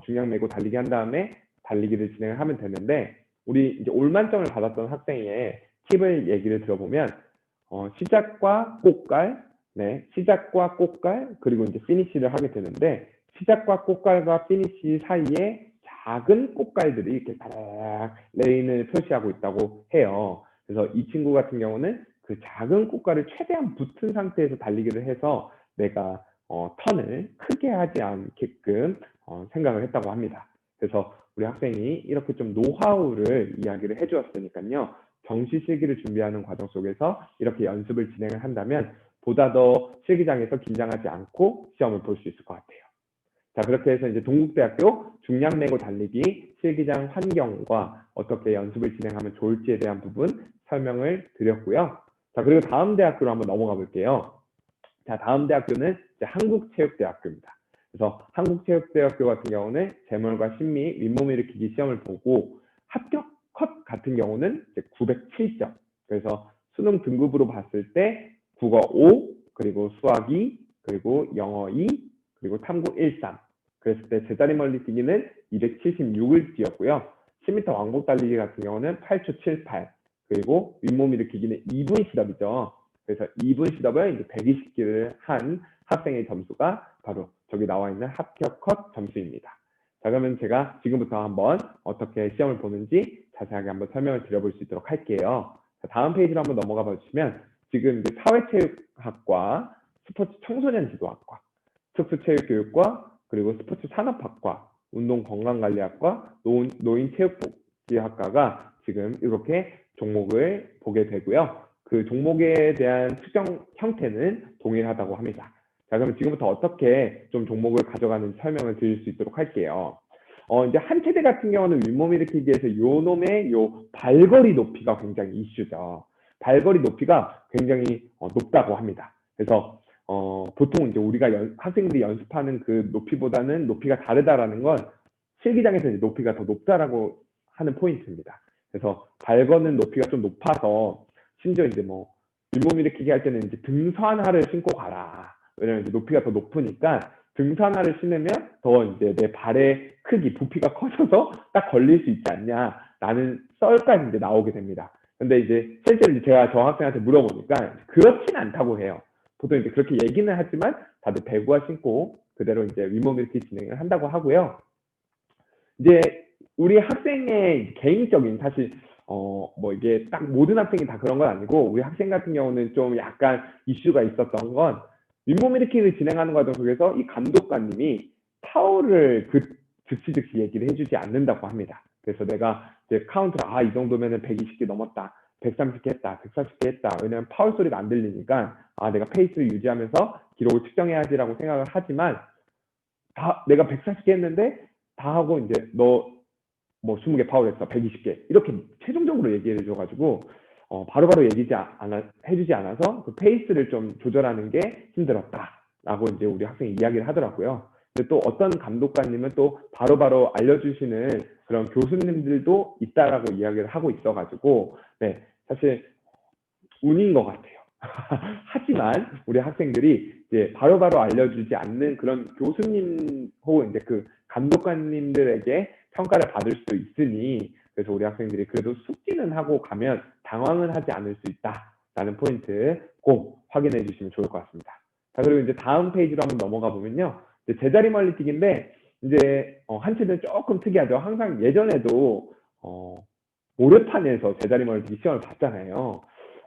중량 메고 달리기 한 다음에 달리기를 진행을 하면 되는데, 우리 이제 올만점을 받았던 학생의 팁을 얘기를 들어보면 시작과 꽃갈, 시작과 꽃갈, 그리고 이제 피니시를 하게 되는데, 시작과 꽃갈과 피니시 사이에 작은 꽃갈들이 이렇게 다락 레인을 표시하고 있다고 해요. 그래서 이 친구 같은 경우는 그 작은 꽃갈을 최대한 붙은 상태에서 달리기를 해서 내가 턴을 크게 하지 않게끔 생각을 했다고 합니다. 그래서 우리 학생이 이렇게 좀 노하우를 이야기를 해주었으니까요. 정시 실기를 준비하는 과정 속에서 이렇게 연습을 진행을 한다면 보다 더 실기장에서 긴장하지 않고 시험을 볼 수 있을 것 같아요. 자, 그렇게 해서 이제 동국대학교 중량메고 달리기 실기장 환경과 어떻게 연습을 진행하면 좋을지에 대한 부분 설명을 드렸고요. 자, 그리고 다음 대학교로 한번 넘어가 볼게요. 자, 다음 대학교는 이제 한국체육대학교입니다. 그래서 한국체육대학교 같은 경우는 재물과 심리, 윗몸 일으키기 시험을 보고 합격 컷 같은 경우는 이제 907점. 그래서 수능 등급으로 봤을 때 국어 5, 그리고 수학 2, 그리고 영어 2, 그리고 탐구 1, 3. 그랬을 때 제자리 멀리 뛰기는 276을 뛰었고요. 10m 왕복 달리기 같은 경우는 8초 78. 그리고 윗몸 일으키기는 2분 시dob이죠. 그래서 2분 시dob을 이제 120개를 한 학생의 점수가 바로 저기 나와 있는 합격 컷 점수입니다. 자, 그러면 제가 지금부터 한번 어떻게 시험을 보는지 자세하게 한번 설명을 드려볼 수 있도록 할게요. 자, 다음 페이지로 한번 넘어가 보시면 지금 이제 사회체육학과, 스포츠 청소년 지도학과, 특수체육교육과, 그리고 스포츠 산업학과, 운동건강관리학과, 노인체육복지학과가 지금 이렇게 종목을 보게 되고요. 그 종목에 대한 측정 형태는 동일하다고 합니다. 자, 그럼 지금부터 어떻게 좀 종목을 가져가는지 설명을 드릴 수 있도록 할게요. 이제 한 체대 같은 경우는 윗몸 일으키기에서 요 놈의 요 발거리 높이가 굉장히 이슈죠. 발거리 높이가 굉장히 높다고 합니다. 그래서 보통 이제 우리가 학생들이 연습하는 그 높이보다는 높이가 다르다라는 건 실기장에서 이제 높이가 더 높다라고 하는 포인트입니다. 그래서 발거는 높이가 좀 높아서 심지어 이제 뭐 윗몸 일으키기 할 때는 이제 등산화를 신고 가라. 왜냐면 이제 높이가 더 높으니까 등산화를 신으면 더 이제 내 발의 크기, 부피가 커져서 딱 걸릴 수 있지 않냐라는 썰까지 이제 나오게 됩니다. 근데 이제 실제로 이제 제가 저 학생한테 물어보니까 그렇진 않다고 해요. 보통 이제 그렇게 얘기는 하지만 다들 배구화 신고 그대로 이제 윗몸 일으키기 진행을 한다고 하고요. 이제 우리 학생의 개인적인 사실 뭐 이게 딱 모든 학생이 다 그런 건 아니고 우리 학생 같은 경우는 좀 약간 이슈가 있었던 건 윗몸 일으키기를 진행하는 과정 속에서 이 감독관님이 파울을 즉시 얘기를 해주지 않는다고 합니다. 그래서 내가 이제 카운트를 이 정도면은 120개 넘었다, 130개 했다, 140개 했다. 왜냐면 파울 소리가 안 들리니까 내가 페이스를 유지하면서 기록을 측정해야지라고 생각을 하지만 내가 140개 했는데 다 하고 이제 너 뭐 20개 파울했어, 120개 이렇게 최종적으로 얘기해 줘가지고 바로바로 해주지 않아서 그 페이스를 좀 조절하는 게 힘들었다라고 이제 우리 학생이 이야기를 하더라고요. 근데 또 어떤 감독관님은 또 바로바로 알려주시는 그런 교수님들도 있다라고 이야기를 하고 있어가지고 네, 사실 운인 것 같아요. 하지만 우리 학생들이 이제 바로바로 알려주지 않는 그런 교수님 혹은 이제 그 감독관님들에게 평가를 받을 수도 있으니 그래서 우리 학생들이 그래도 숙지는 하고 가면 당황은 하지 않을 수 있다라는 포인트 꼭 확인해 주시면 좋을 것 같습니다. 자, 그리고 이제 다음 페이지로 한번 넘어가 보면요. 이제 제자리 멀리뛰기인데 이제 한 체는 조금 특이하죠. 항상 예전에도 모래판에서 제자리 멀리뛰기 시험을 봤잖아요.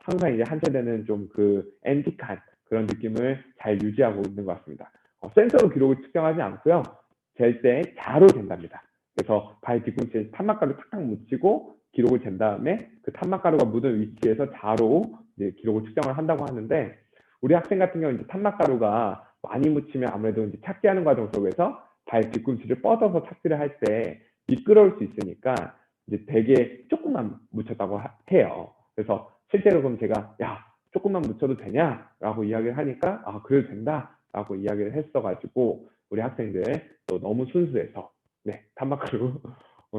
항상 이제 한 체대는 좀 그 앤틱한 그런 느낌을 잘 유지하고 있는 것 같습니다. 센서로 기록을 측정하지 않고요. 잴 때 자로 잰답니다. 그래서 발 뒤꿈치에 탄막가루 탁탁 묻히고 기록을 잰 다음에 그 탄막가루가 묻은 위치에서 자로 이제 기록을 측정을 한다고 하는데 우리 학생 같은 경우는 이제 탄막가루가 많이 묻히면 아무래도 이제 착지하는 과정 속에서 발 뒤꿈치를 뻗어서 착지를 할 때 미끄러울 수 있으니까 이제 되게 조금만 묻혔다고 해요. 그래서 실제로 그럼 제가 조금만 묻혀도 되냐라고 이야기를 하니까 그래도 된다라고 이야기를 했어가지고 우리 학생들 또 너무 순수해서 탄막가루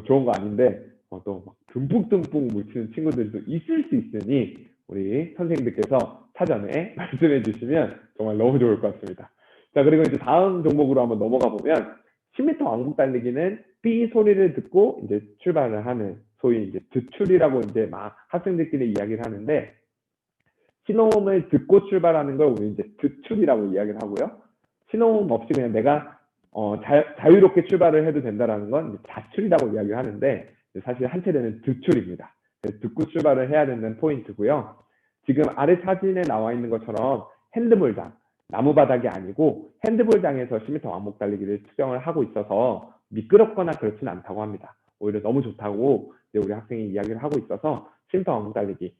좋은 거 아닌데 또 막 듬뿍듬뿍 묻히는 친구들도 있을 수 있으니 우리 선생님들께서 사전에 말씀해 주시면 정말 너무 좋을 것 같습니다. 자, 그리고 이제 다음 종목으로 한번 넘어가 보면 10m 왕복 달리기는 삐 소리를 듣고 이제 출발을 하는 소위 이제 드출이라고 이제 막 학생들끼리 이야기를 하는데 신호음을 듣고 출발하는 걸 우리 이제 드출이라고 이야기를 하고요. 신호음 없이 그냥 내가 자유롭게 출발을 해도 된다라는 건 자출이라고 이야기를 하는데 사실 한 체대는 드출입니다. 듣고 출발을 해야 되는 포인트고요. 지금 아래 사진에 나와 있는 것처럼 핸드볼장, 나무바닥이 아니고 핸드볼장에서 10m 왕복 달리기를 측정을 하고 있어서 미끄럽거나 그렇지는 않다고 합니다. 오히려 너무 좋다고 우리 학생이 이야기를 하고 있어서 10m 왕복 달리기,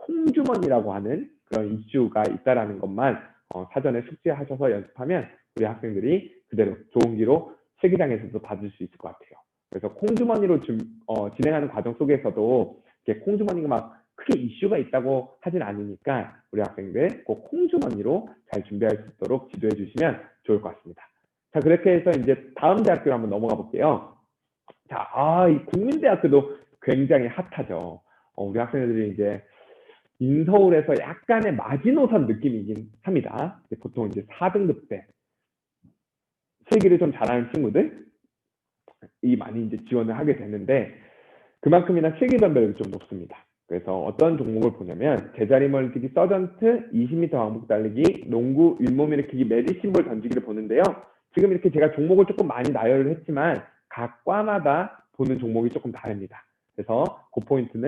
콩주머니라고 하는 그런 이슈가 있다라는 것만 사전에 숙지하셔서 연습하면 우리 학생들이 그대로 좋은 기록 실기장에서도 받을 수 있을 것 같아요. 그래서 콩주머니로 진행하는 과정 속에서도 이렇게 콩주머니가 막 크게 이슈가 있다고 하진 않으니까 우리 학생들 꼭 콩주머니로 잘 준비할 수 있도록 지도해 주시면 좋을 것 같습니다. 자, 그렇게 해서 이제 다음 대학교로 한번 넘어가 볼게요. 자, 이 국민대학교도 굉장히 핫하죠. 우리 학생들이 이제 인서울에서 약간의 마지노선 느낌이긴 합니다. 보통 이제 4등급 때 실기를 좀 잘하는 친구들이 많이 이제 지원을 하게 되는데 그만큼이나 실기 변별력이 좀 높습니다. 그래서 어떤 종목을 보냐면 제자리 멀리뛰기, 서전트, 20m 왕복 달리기, 농구, 윗몸 일으키기, 메디신볼 던지기를 보는데요. 지금 이렇게 제가 종목을 조금 많이 나열을 했지만 각 과마다 보는 종목이 조금 다릅니다. 그래서 그 포인트는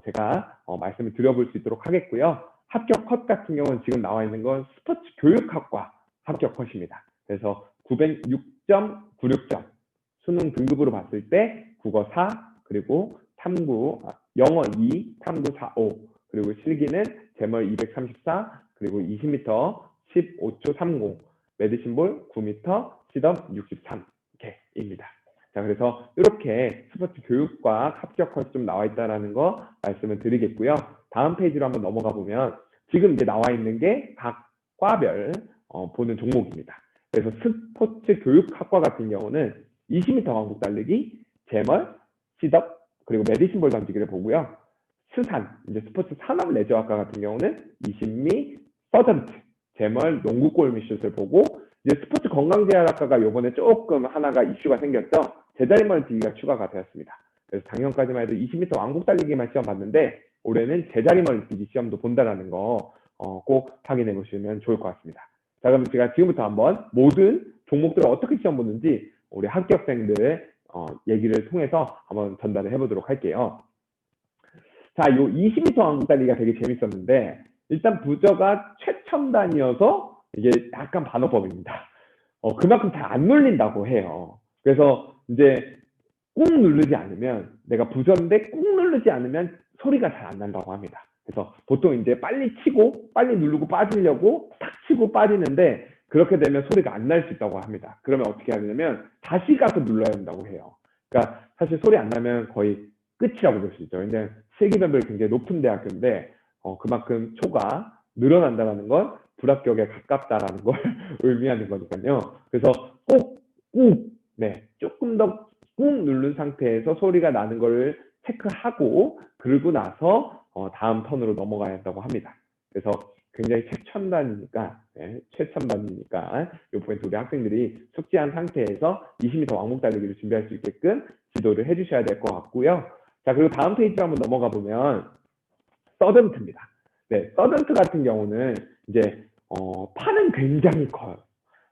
제가 말씀을 드려볼 수 있도록 하겠고요. 합격 컷 같은 경우는 지금 나와 있는 건 스포츠 교육학과 합격 컷입니다. 그래서 906.96점 수능 등급으로 봤을 때 국어 4 그리고 영어 2, 탐구 4, 5 그리고 실기는 제멀 234 그리고 20m 15초 30 메디신볼 9m 시덤 63개입니다. 자, 그래서 이렇게 스포츠 교육과 합격 컷이 좀 나와 있다는 거 말씀을 드리겠고요. 다음 페이지로 한번 넘어가 보면 지금 이제 나와 있는 게 각 과별 보는 종목입니다. 그래서 스포츠 교육학과 같은 경우는 20m 왕복 달리기, 제멀, 시덥, 그리고 메디신볼 던지기를 보고요. 스산, 이제 스포츠 산업 레저학과 같은 경우는 20미, 서전트, 제멀, 농구 골밑슛을 보고 이제 스포츠 건강제약학과가 이번에 조금 하나가 이슈가 생겼죠. 제자리 멀리뛰기가 추가가 되었습니다. 그래서 작년까지만 해도 20m 왕복 달리기만 시험 봤는데 올해는 제자리 멀리뛰기 시험도 본다라는 거 꼭 확인해 보시면 좋을 것 같습니다. 자, 그럼 제가 지금부터 한번 모든 종목들을 어떻게 시험 보는지 우리 합격생들 얘기를 통해서 한번 전달을 해보도록 할게요. 자, 요 20m 왕복 달리기가 되게 재밌었는데 일단 부저가 최첨단이어서 이게 약간 반어법입니다. 그만큼 잘 안 눌린다고 해요. 그래서 이제 꾹 누르지 않으면 내가 부저인데 꾹 누르지 않으면 소리가 잘 안 난다고 합니다. 그래서 보통 이제 빨리 치고 빨리 누르고 빠지려고 탁 치고 빠지는데 그렇게 되면 소리가 안 날 수 있다고 합니다. 그러면 어떻게 해야 되냐면 다시 가서 눌러야 된다고 해요. 그러니까 사실 소리 안 나면 거의 끝이라고 볼 수 있죠. 근데 실기변별이 굉장히 높은 대학교인데 그만큼 초가 늘어난다는 건 불합격에 가깝다라는 걸 의미하는 거니까요. 그래서 꾹, 조금 더 꾹 누른 상태에서 소리가 나는 걸 체크하고 그러고 나서 다음 턴으로 넘어가야 한다고 합니다. 그래서 굉장히 최첨단이니까 이 포인트 우리 학생들이 숙지한 상태에서 20m 왕복 달리기를 준비할 수 있게끔 지도를 해주셔야 될 것 같고요. 자, 그리고 다음 페이지로 한번 넘어가 보면 서전트입니다. 네, 서전트 같은 경우는 이제 판은 굉장히 커요.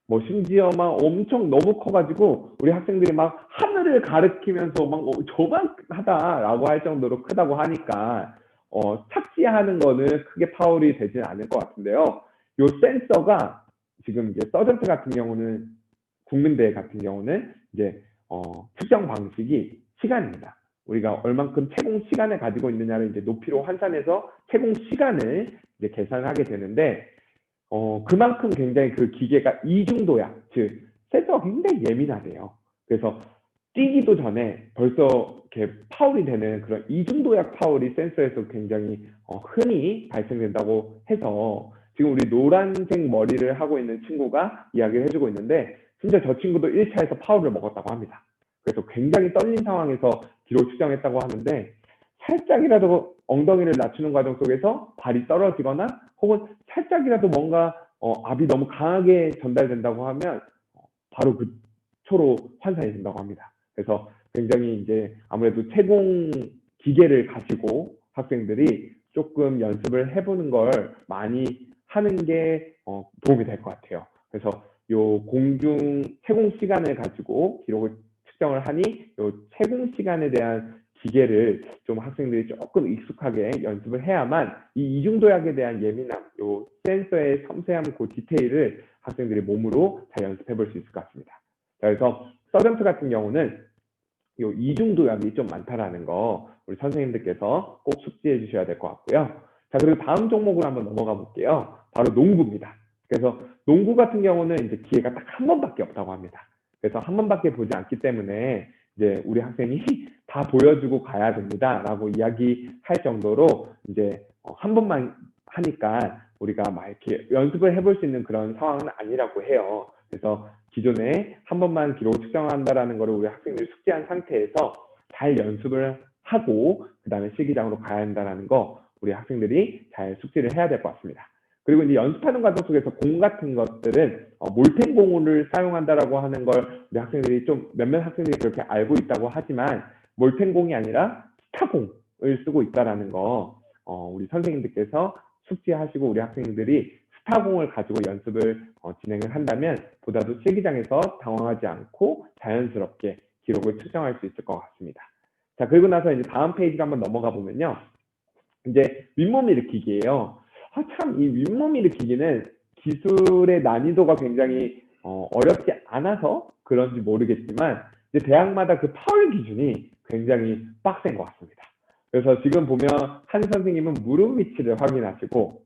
뭐 심지어 막 엄청 너무 커가지고 우리 학생들이 막 하늘을 가리키면서 막 조막하다라고 할 정도로 크다고 하니까 착지하는 거는 크게 파울이 되진 않을 것 같은데요. 요 센서가 지금 이제 서전트 같은 경우는 국민대 같은 경우는 이제 측정 방식이 시간입니다. 우리가 얼만큼 채공 시간을 가지고 있느냐를 이제 높이로 환산해서 채공 시간을 이제 계산하게 되는데 그만큼 굉장히 그 기계가 이중도약, 즉 센서가 굉장히 예민하대요. 그래서 뛰기도 전에 벌써 이렇게 파울이 되는 그런 이중도약 파울이 센서에서 굉장히 흔히 발생된다고 해서 지금 우리 노란색 머리를 하고 있는 친구가 이야기를 해주고 있는데 진짜 저 친구도 1차에서 파울을 먹었다고 합니다. 그래서 굉장히 떨린 상황에서 기록 측정했다고 하는데 살짝이라도 엉덩이를 낮추는 과정 속에서 발이 떨어지거나 혹은 살짝이라도 뭔가 압이 너무 강하게 전달된다고 하면 바로 그 초로 환산이 된다고 합니다. 그래서 굉장히 이제 아무래도 채공 기계를 가지고 학생들이 조금 연습을 해보는 걸 많이 하는 게 도움이 될 것 같아요. 그래서 요 공중 채공 시간을 가지고 기록을 측정을 하니 요 채공 시간에 대한 기계를 좀 학생들이 조금 익숙하게 연습을 해야만 이 이중도약에 대한 예민함, 요 센서의 섬세함, 그 디테일을 학생들이 몸으로 잘 연습해 볼 수 있을 것 같습니다. 그래서 서전트 같은 경우는 요 이중도약이 좀 많다라는 거 우리 선생님들께서 꼭 숙지해 주셔야 될 것 같고요. 자, 그리고 다음 종목으로 한번 넘어가 볼게요. 바로 농구입니다. 그래서 농구 같은 경우는 이제 기회가 딱 한 번밖에 없다고 합니다. 그래서 한 번밖에 보지 않기 때문에 이제 우리 학생이 다 보여주고 가야 됩니다라고 이야기할 정도로 이제 한 번만 하니까 우리가 막 이렇게 연습을 해볼 수 있는 그런 상황은 아니라고 해요. 그래서 기존에 한 번만 기록 측정한다라는 거를 우리 학생들이 숙지한 상태에서 잘 연습을 하고 그다음에 실기장으로 가야 한다는 거 우리 학생들이 잘 숙지를 해야 될 것 같습니다. 그리고 이제 연습하는 과정 속에서 공 같은 것들은 몰텐공을 사용한다라고 하는 걸 우리 학생들이 좀 몇몇 학생들이 그렇게 알고 있다고 하지만 몰텐공이 아니라 스타공을 쓰고 있다라는 거 우리 선생님들께서 숙지하시고 우리 학생들이 스타공을 가지고 연습을 진행을 한다면 보다도 실기장에서 당황하지 않고 자연스럽게 기록을 측정할 수 있을 것 같습니다. 자, 그리고 나서 이제 다음 페이지로 한번 넘어가 보면요. 이제 윗몸 일으키기예요. 참, 이 윗몸 일으키기는 기술의 난이도가 굉장히 어렵지 않아서 그런지 모르겠지만 이제 대학마다 그 파울 기준이 굉장히 빡센 것 같습니다. 그래서 지금 보면 한 선생님은 무릎 위치를 확인하시고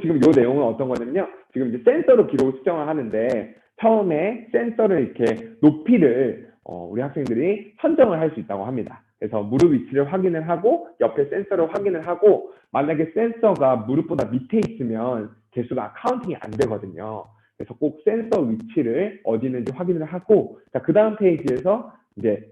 지금 요 내용은 어떤 거냐면요. 지금 이제 센서로 기록을 측정을 하는데 처음에 센서를 이렇게 높이를 우리 학생들이 선정을 할 수 있다고 합니다. 그래서 무릎 위치를 확인을 하고 옆에 센서를 확인을 하고 만약에 센서가 무릎보다 밑에 있으면 개수가 카운팅이 안 되거든요. 그래서 꼭 센서 위치를 어디 있는지 확인을 하고 자, 그 다음 페이지에서 이제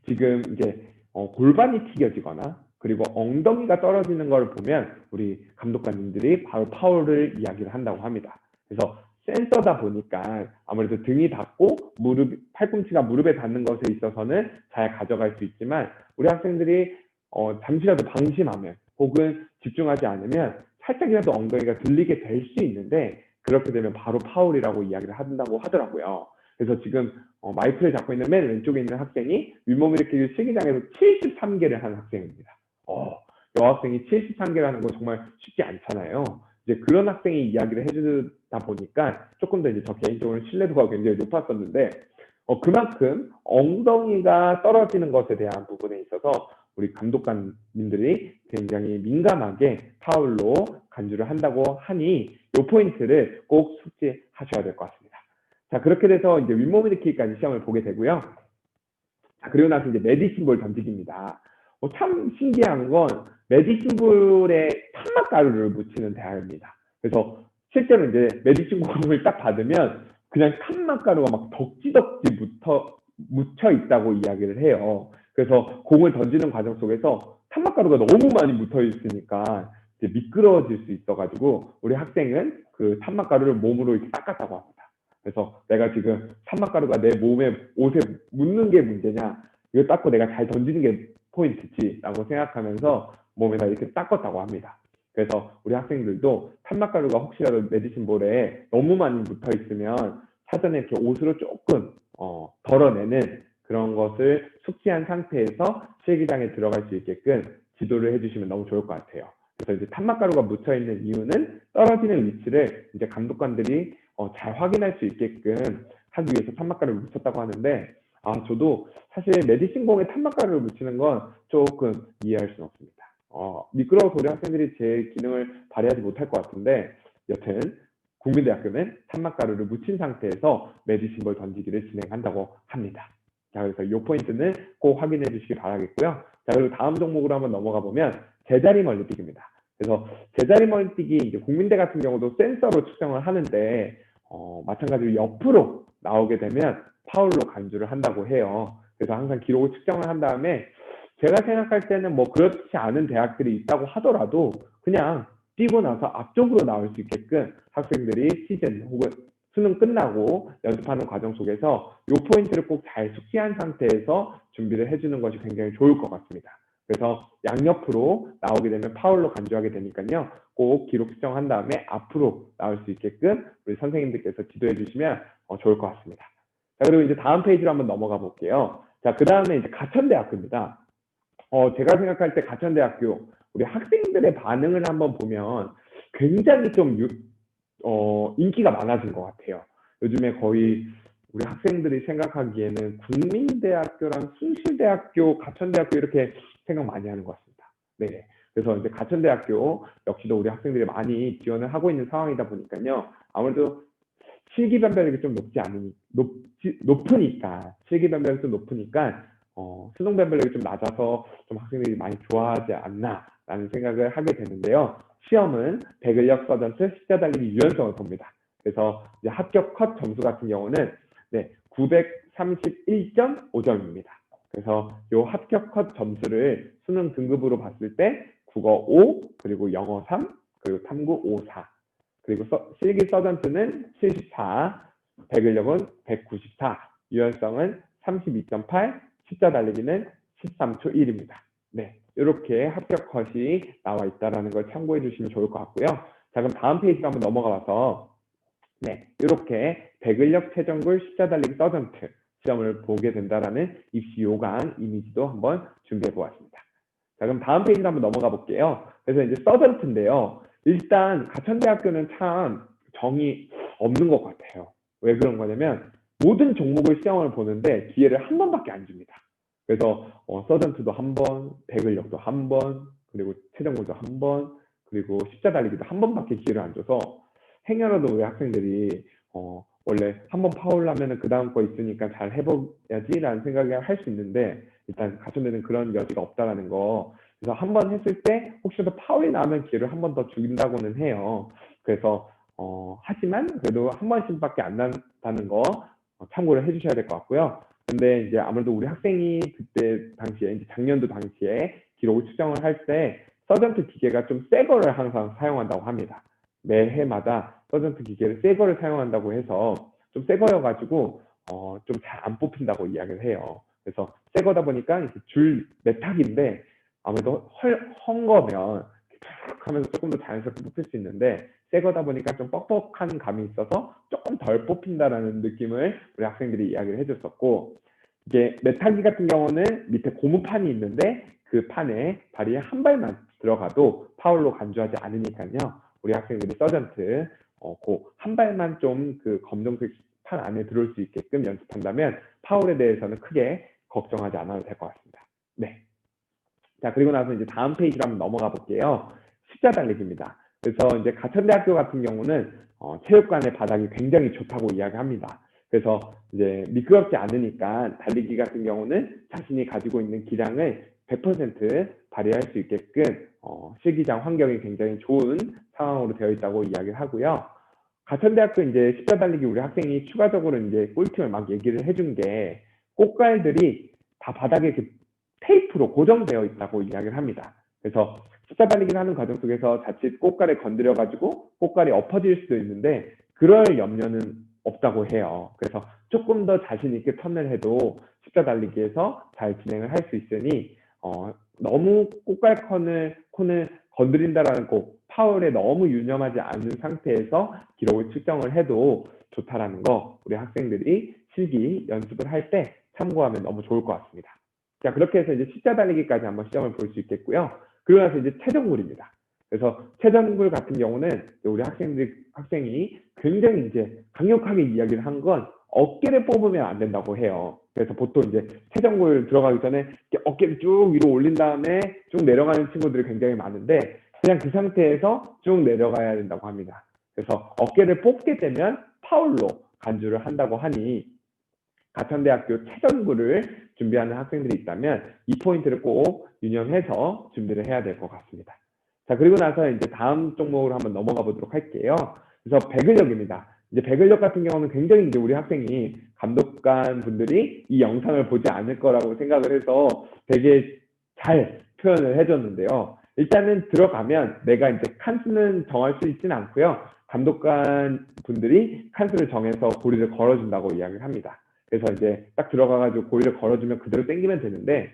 지금 이제 골반이 튀겨지거나 그리고 엉덩이가 떨어지는 걸 보면 우리 감독관님들이 바로 파울을 이야기를 한다고 합니다. 그래서 센서다 보니까 아무래도 등이 닿고 팔꿈치가 무릎에 닿는 것에 있어서는 잘 가져갈 수 있지만 우리 학생들이 잠시라도 방심하면 혹은 집중하지 않으면 살짝이라도 엉덩이가 들리게 될 수 있는데 그렇게 되면 바로 파울이라고 이야기를 한다고 하더라고요. 그래서 지금 마이크를 잡고 있는 맨 왼쪽에 있는 학생이 윗몸 일으키기 실기장에서 73개를 하는 학생입니다. 여학생이 73개를 하는 거 정말 쉽지 않잖아요. 이제 그런 학생이 이야기를 해주다 보니까 조금 더 이제 저 개인적으로 신뢰도가 굉장히 높았었는데 그만큼 엉덩이가 떨어지는 것에 대한 부분에 있어서 우리 감독관님들이 굉장히 민감하게 파울로 간주를 한다고 하니 이 포인트를 꼭 숙지하셔야 될 것 같습니다. 자, 그렇게 돼서 이제 윗몸 일으키기까지 시험을 보게 되고요. 자, 그리고 나서 이제 메디신볼 던지기입니다. 참 신기한 건 메디신볼에 탄막 가루를 묻히는 대학입니다. 그래서 실제로 이제 메디신볼을 딱 받으면 그냥 탄막 가루가 막 덕지덕지 묻혀 있다고 이야기를 해요. 그래서 공을 던지는 과정 속에서 탄막 가루가 너무 많이 묻어 있으니까 이제 미끄러워질 수 있어가지고 우리 학생은 그 탄막 가루를 몸으로 이렇게 닦았다고 합니다. 그래서 내가 지금 탄막가루가 내 옷에 묻는 게 문제냐, 이거 닦고 내가 잘 던지는 게 포인트지 라고 생각하면서 몸에다 이렇게 닦았다고 합니다. 그래서 우리 학생들도 탄막가루가 혹시라도 메디신볼에 너무 많이 묻어 있으면 사전에 이렇게 옷으로 조금 덜어내는 그런 것을 숙지한 상태에서 실기장에 들어갈 수 있게끔 지도를 해주시면 너무 좋을 것 같아요. 그래서 이제 탄막가루가 묻혀 있는 이유는 떨어지는 위치를 이제 감독관들이 잘 확인할 수 있게끔 하기 위해서 탄막가루를 묻혔다고 하는데 저도 사실 메디신공에 탄막가루를 묻히는 건 조금 이해할 수는 없습니다. 미끄러워서 우리 학생들이 제 기능을 발휘하지 못할 것 같은데 여튼 국민대학교는 탄막가루를 묻힌 상태에서 메디신볼 던지기를 진행한다고 합니다. 자, 그래서 이 포인트는 꼭 확인해 주시기 바라겠고요. 자, 그리고 다음 종목으로 한번 넘어가 보면 제자리 멀리뛰기입니다. 그래서 제자리 멀리뛰기 이제 국민대 같은 경우도 센서로 측정을 하는데 마찬가지로 옆으로 나오게 되면 파울로 간주를 한다고 해요. 그래서 항상 기록을 측정을 한 다음에 제가 생각할 때는 뭐 그렇지 않은 대학들이 있다고 하더라도 그냥 뛰고 나서 앞쪽으로 나올 수 있게끔 학생들이 시즌 혹은 수능 끝나고 연습하는 과정 속에서 이 포인트를 꼭 잘 숙지한 상태에서 준비를 해주는 것이 굉장히 좋을 것 같습니다. 그래서 양옆으로 나오게 되면 파울로 간주하게 되니까요. 꼭 기록 측정한 다음에 앞으로 나올 수 있게끔 우리 선생님들께서 지도해 주시면 좋을 것 같습니다. 자, 그리고 이제 다음 페이지로 한번 넘어가 볼게요. 자, 그 다음에 이제 가천대학교입니다. 제가 생각할 때 가천대학교 우리 학생들의 반응을 한번 보면 굉장히 좀 인기가 많아진 것 같아요. 요즘에 거의 우리 학생들이 생각하기에는 국민대학교랑 숭실대학교, 가천대학교 이렇게 생각 많이 하는 것 같습니다. 네. 그래서 이제 가천대학교 역시도 우리 학생들이 많이 지원을 하고 있는 상황이다 보니까요. 아무래도 실기 변별력이 좀 높으니까 실기 변별력이 좀 높으니까 수능 변별력이 좀 낮아서 좀 학생들이 많이 좋아하지 않나라는 생각을 하게 되는데요. 시험은 배근력, 서전트, 십자 달리기 유연성을 봅니다. 그래서 이제 합격 컷 점수 같은 경우는 931.5점입니다. 그래서 이 합격 컷 점수를 수능 등급으로 봤을 때 국어 5, 그리고 영어 3, 그리고 탐구 5, 4, 그리고 실기 서전트는 74, 배근력은 194, 유연성은 32.8, 십자 달리기는 13초 1입니다. 네, 이렇게 합격 컷이 나와 있다는 걸 참고해 주시면 좋을 것 같고요. 자, 그럼 다음 페이지로 한번 넘어가 봐서 이렇게 배근력, 최전굴, 십자 달리기, 서전트 시험을 보게 된다라는 입시 요강 이미지도 한번 준비해 보았습니다. 자, 그럼 다음 페이지로 한번 넘어가 볼게요. 그래서 이제 서전트인데요. 일단 가천대학교는 참 정이 없는 것 같아요. 왜 그런 거냐면 모든 종목을 시험을 보는데 기회를 한 번밖에 안 줍니다. 그래서 서전트도 한 번, 배근력도 한 번, 그리고 최전굴도 한 번, 그리고 십자 달리기도 한 번밖에 기회를 안 줘서 행여라도 우리 학생들이 원래 한 번 파울 나면은 그 다음 거 있으니까 잘 해봐야지라는 생각을 할 수 있는데 일단 가천대는 그런 여지가 없다라는 거. 그래서 한 번 했을 때 혹시라도 파울이 나면 기회를 한 번 더 준다고는 해요. 그래서 하지만 그래도 한 번씩밖에 안 난다는 거 참고를 해주셔야 될 것 같고요. 근데 이제 아무래도 우리 학생이 그때 당시에 이제 작년도 당시에 기록을 측정을 할 때 서전트 기계가 좀 새 거를 항상 사용한다고 합니다. 매해마다 서전트 기계를 새 거를 사용한다고 해서 좀 새 거여가지고 좀 잘 안 뽑힌다고 이야기를 해요. 그래서 새 거다 보니까 줄 메탁인데 아무래도 헝 거면 툭 하면서 조금 더 자연스럽게 뽑힐 수 있는데 새 거다 보니까 좀 뻑뻑한 감이 있어서 조금 덜 뽑힌다라는 느낌을 우리 학생들이 이야기를 해줬었고, 이게 메타기 같은 경우는 밑에 고무판이 있는데 그 판에 발이 한 발만 들어가도 파울로 간주하지 않으니까요. 우리 학생들이 서전트 그 한 발만 좀 그 검정색 판 안에 들어올 수 있게끔 연습한다면 파울에 대해서는 크게 걱정하지 않아도 될 것 같습니다. 네. 자, 그리고 나서 이제 다음 페이지로 한번 넘어가 볼게요. 십자 달리기입니다. 그래서 이제 가천대학교 같은 경우는 체육관의 바닥이 굉장히 좋다고 이야기합니다. 그래서 이제 미끄럽지 않으니까 달리기 같은 경우는 자신이 가지고 있는 기량을 100% 발휘할 수 있게끔 실기장 환경이 굉장히 좋은 상황으로 되어 있다고 이야기를 하고요. 가천대학교 이제 십자 달리기 우리 학생이 추가적으로 이제 꿀팁을 막 얘기를 해준 게 꽃갈들이 다 바닥에 테이프로 고정되어 있다고 이야기를 합니다. 그래서 십자 달리기를 하는 과정 속에서 자칫 꽃갈을 건드려 가지고 꽃갈이 엎어질 수도 있는데 그럴 염려는 없다고 해요. 그래서 조금 더 자신 있게 턴을 해도 십자 달리기에서 잘 진행을 할 수 있으니 너무 꽃갈 콘을 건드린다라는 꼭 파울에 너무 유념하지 않은 상태에서 기록을 측정을 해도 좋다라는 거 우리 학생들이 실기 연습을 할 때 참고하면 너무 좋을 것 같습니다. 자, 그렇게 해서 이제 십자 달리기까지 한번 시험을 볼 수 있겠고요. 그러고 나서 이제 최전굴입니다. 그래서 최전굴 같은 경우는 우리 학생이 굉장히 이제 강력하게 이야기를 한 건 어깨를 뽑으면 안 된다고 해요. 그래서 보통 이제 최전굴 들어가기 전에 어깨를 쭉 위로 올린 다음에 쭉 내려가는 친구들이 굉장히 많은데 그냥 그 상태에서 쭉 내려가야 된다고 합니다. 그래서 어깨를 뽑게 되면 파울로 간주를 한다고 하니 가천대학교 최전굴을 준비하는 학생들이 있다면 이 포인트를 꼭 유념해서 준비를 해야 될 것 같습니다. 자, 그리고 나서 이제 다음 종목으로 한번 넘어가 보도록 할게요. 그래서 배근력입니다. 이제 배근력 같은 경우는 굉장히 이제 우리 학생이 감독관 분들이 이 영상을 보지 않을 거라고 생각을 해서 되게 잘 표현을 해줬는데요. 일단은 들어가면 내가 이제 칸수는 정할 수 있지는 않고요. 감독관 분들이 칸수를 정해서 고리를 걸어준다고 이야기를 합니다. 그래서 이제 딱 들어가가지고 고리를 걸어주면 그대로 당기면 되는데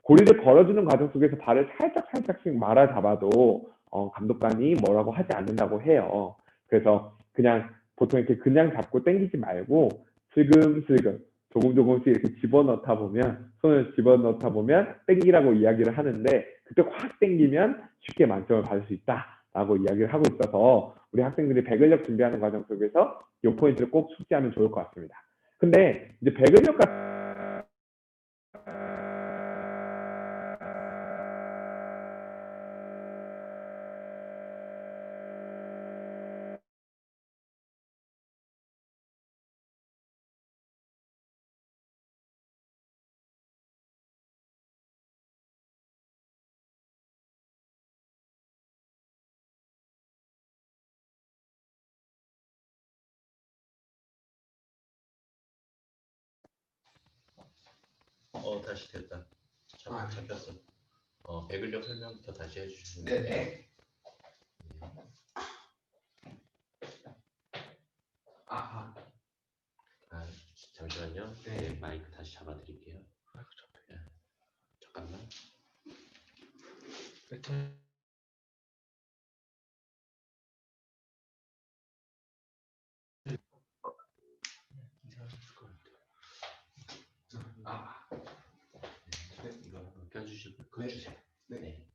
고리를 걸어주는 과정 속에서 발을 살짝씩 말아 잡아도 감독관이 뭐라고 하지 않는다고 해요. 그래서 그냥 보통 이렇게 그냥 잡고 당기지 말고 슬금슬금 조금씩 이렇게 집어넣다 보면 손을 집어넣다 보면 당기라고 이야기를 하는데 그때 확 당기면 쉽게 만점을 받을 수 있다라고 이야기를 하고 있어서 우리 학생들이 배근력 준비하는 과정 속에서 이 포인트를 꼭 숙지하면 좋을 것 같습니다. 근데 이제 배근력 같은 다시 됐다. 아, 네. 잡혔어. 배근력 설명부터 다시 해주시면 네네. 아하. 잠시만요. 네. 네, 마이크 다시 잡아드릴게요. 네, 잠깐만. 아, 이거 한번 껴주시고 네. 꺼주세요. 네. 네.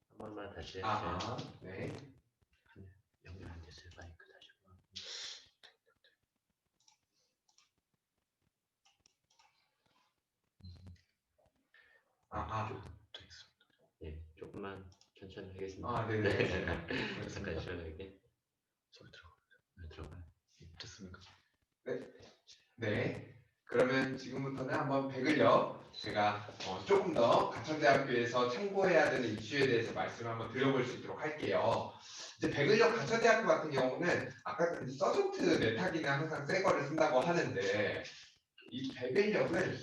한 번만 다시 해주세요. 아하. 네. 연결 안 됐어요. 마이크 다시 한번. 아하. 네, 조금만 천천히 하겠습니다. 아, 네네. 잠깐 시원하게. 소리 들어가요. 됐습니까? 네. 그러면 지금부터는 한번 배근력 제가 조금 더 가천대학교에서 참고해야 되는 이슈에 대해서 말씀을 한번 드려볼 수 있도록 할게요. 이제 배근력 가천대학교 같은 경우는 아까 이제 서전트 메타기는 항상 새 거를 쓴다고 하는데 이 배근력을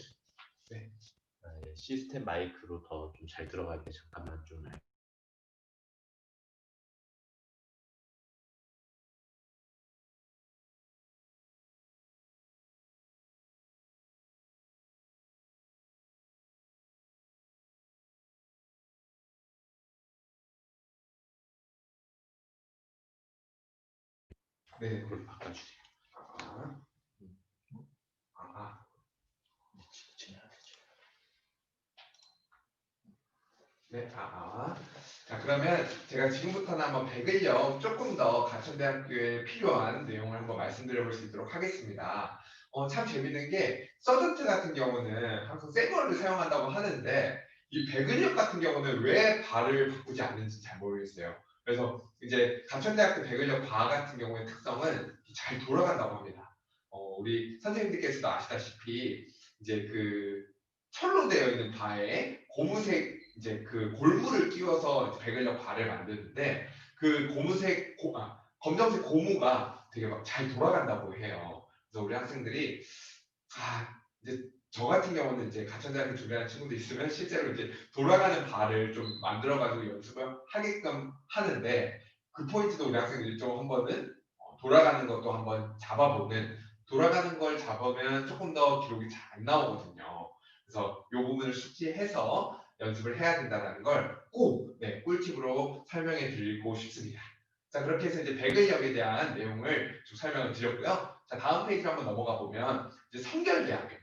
예, 시스템 마이크로 더 좀 잘 들어가게 잠깐만 좀. 네. 그걸 바꿔주세요. 아, 네, 자, 그러면 제가 지금부터는 한번 배근력 조금 더 가천대학교에 필요한 내용을 한번 말씀드려볼 수 있도록 하겠습니다. 참 재밌는 게 서전트 같은 경우는 항상 새 거를 사용한다고 하는데 이 배근력 같은 경우는 왜 발을 바꾸지 않는지 잘 모르겠어요. 그래서 이제 가천대학교 배근력 바 같은 경우의 특성은 잘 돌아간다고 합니다. 우리 선생님들께서도 아시다시피 이제 그 철로 되어 있는 바에 고무색 이제 그 골무를 끼워서 배근력 바를 만드는데 그 검정색 고무가 되게 막 잘 돌아간다고 해요. 그래서 우리 학생들이 이제 저 같은 경우는 이제 가천대학교 준비하는 친구도 있으면 실제로 이제 돌아가는 바를 좀 만들어가지고 연습을 하게끔 하는데 그 포인트도 우리 학생들이 좀 한번은 돌아가는 것도 한번 잡아보는 돌아가는 걸 잡으면 조금 더 기록이 잘 안 나오거든요. 그래서 이 부분을 숙지해서 연습을 해야 된다는 걸 꼭 꿀팁으로 설명해 드리고 싶습니다. 자, 그렇게 해서 이제 배근력에 대한 내용을 좀 설명을 드렸고요. 자, 다음 페이지로 한번 넘어가 보면 이제 성결대학교입니다.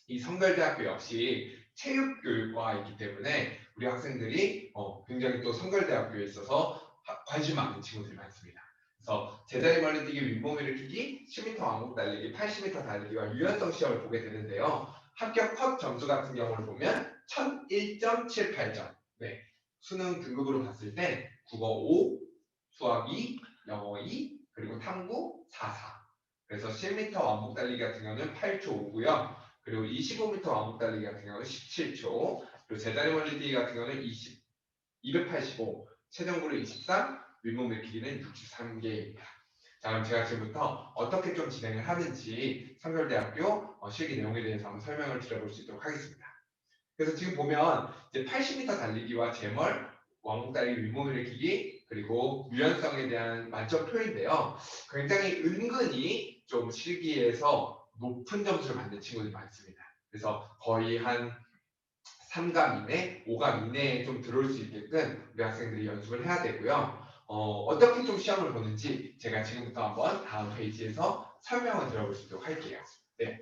이 성결대학교 역시 체육교육과이기 때문에 우리 학생들이 굉장히 또 성결대학교에 있어서 관심 많은 친구들이 많습니다. 그래서 제자리 멀리뛰기, 윗몸 일으키기, 10m 왕복 달리기, 80m 달리기와 유연성 시험을 보게 되는데요. 합격 컷 점수 같은 경우를 보면 1001.78점. 네, 수능 등급으로 봤을 때 국어 5, 수학 2, 영어 2, 그리고 탐구 4. 그래서 10m 왕복 달리기 같은 경우는 8초 5고요. 그리고 25m 왕복 달리기 같은 경우는 17초. 그리고 제자리 멀리뛰기 같은 경우는 285, 최종구를 23, 윗몸 일으키기는 63개입니다. 자, 그럼 제가 지금부터 어떻게 좀 진행을 하는지 성결대학교 실기 내용에 대해서 한번 설명을 드려볼 수 있도록 하겠습니다. 그래서 지금 보면 이제 80m 달리기와 제멀, 왕복 달리기, 윗몸 일으키기, 그리고 유연성에 대한 만점 표인데요. 굉장히 은근히 좀 실기에서 높은 점수를 받는 친구들이 많습니다. 그래서 거의 한 3감 이내, 5감 이내에 좀 들어올 수 있게끔 우리 학생들이 연습을 해야 되고요. 어떻게 좀 시험을 보는지 제가 지금부터 한번 다음 페이지에서 설명을 드려볼 수 있도록 할게요. 네,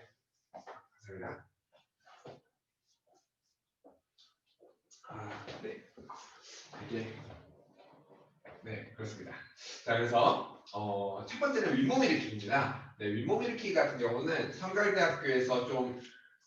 감사합니다. 네. 네, 그렇습니다. 자, 그래서 첫 번째는 윗몸 일으키기입니다. 네, 윗몸 일으키기 같은 경우는 성결대학교에서 좀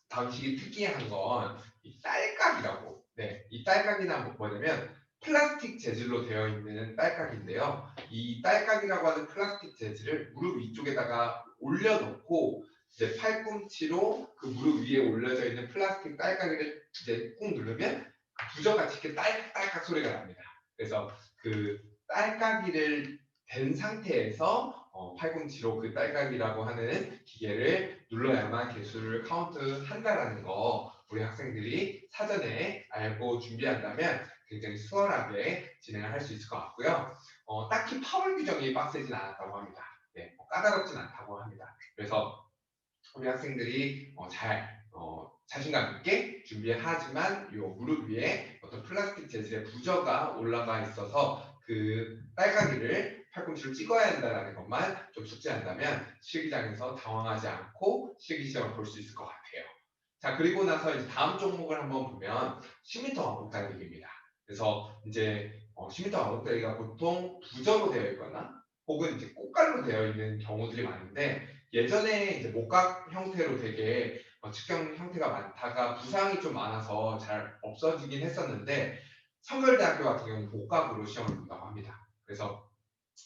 방식이 특이한 건 이 딸깍이라고. 네, 이 딸깍이란 뭐냐면 플라스틱 재질로 되어 있는 딸깍인데요. 이 딸깍이라고 하는 플라스틱 재질을 무릎 위쪽에다가 올려놓고 이제 팔꿈치로 그 무릎 위에 올려져 있는 플라스틱 딸깍이를 이제 꾹 누르면 부저같이 이렇게 딸깍딸깍 소리가 납니다. 그래서 그 딸깍이를 된 상태에서 팔꿈치로 그 딸깍이라고 하는 기계를 눌러야만 개수를 카운트한다라는 거 우리 학생들이 사전에 알고 준비한다면 굉장히 수월하게 진행을 할 수 있을 것 같고요. 딱히 파울 규정이 빡세진 않았다고 합니다. 네, 까다롭진 않다고 합니다. 그래서 우리 학생들이 자신감 있게 준비하지만 요 무릎 위에 어떤 플라스틱 재질의 부저가 올라가 있어서 그 딸깍이를 팔꿈치로 찍어야 한다는 것만 좀 숙지한다면 실기장에서 당황하지 않고 실기시험을 볼 수 있을 것 같아요. 자, 그리고 나서 이제 다음 종목을 한번 보면 10m 왕복 달리기입니다. 그래서 이제 10m 왕복 달리기가 보통 부저로 되어 있거나 혹은 이제 꽃갈로 되어 있는 경우들이 많은데 예전에 이제 목각 형태로 되게 측정 형태가 많다가 부상이 좀 많아서 잘 없어지긴 했었는데 성결대학교 같은 경우는 목각으로 시험을 본다고 합니다. 그래서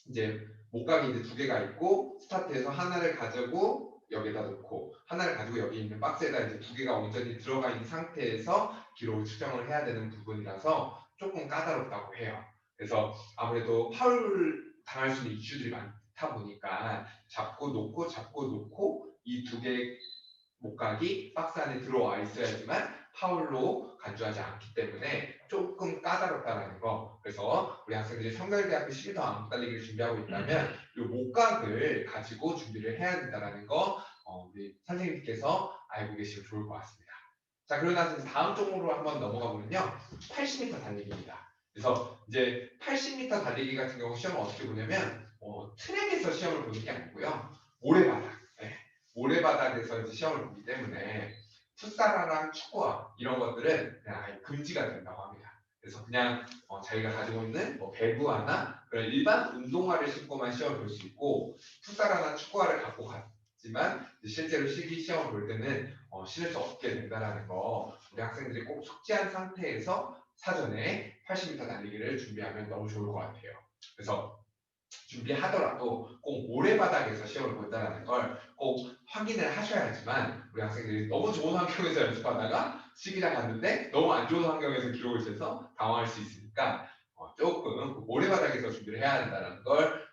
이제 목각이 이제 두 개가 있고 스타트에서 하나를 가지고 여기다 놓고 하나를 가지고 여기 있는 박스에다 이제 두 개가 온전히 들어가 있는 상태에서 기록을 측정을 해야 되는 부분이라서 조금 까다롭다고 해요. 그래서 아무래도 파울 당할 수 있는 이슈들이 많다 보니까 잡고 놓고 이 두 개의 목각이 박스 안에 들어와 있어야지만 파울로 간주하지 않기 때문에 조금 까다롭다는 거. 그래서 우리 학생들이 성결대학교 10m 왕복 달리기를 준비하고 있다면 이 목각을 가지고 준비를 해야 된다는 거 우리 선생님께서 알고 계시면 좋을 것 같습니다. 자, 그러고 나서 다음 종목으로 한번 넘어가 보면요, 80m 달리기입니다. 그래서 이제 80m 달리기 같은 경우 시험을 어떻게 보냐면 트랙에서 시험을 보는 게 아니고요, 모래바닥, 모래바닥에서 이제 시험을 보기 때문에 풋사라랑 축구화 이런 것들은 그냥 아예 금지가 된다고 합니다. 그래서 그냥 자기가 가지고 있는 배구화나 그런 일반 운동화를 신고만 시험을 볼 수 있고 풋사라나 축구화를 갖고 갔지만 실제로 실기 시험을 볼 때는 신을 수 없게 된다는 거 우리 학생들이 꼭 숙지한 상태에서 사전에 80m 달리기를 준비하면 너무 좋을 것 같아요. 그래서 준비하더라도 꼭 모래바닥에서 시험을 본다는 걸 꼭 확인을 하셔야지만 우리 학생들이 너무 좋은 환경에서 연습하다가 시기장 갔는데 너무 안 좋은 환경에서 기록을 재서 당황할 수 있으니까 조금 모래바닥에서 준비를 해야 한다는 걸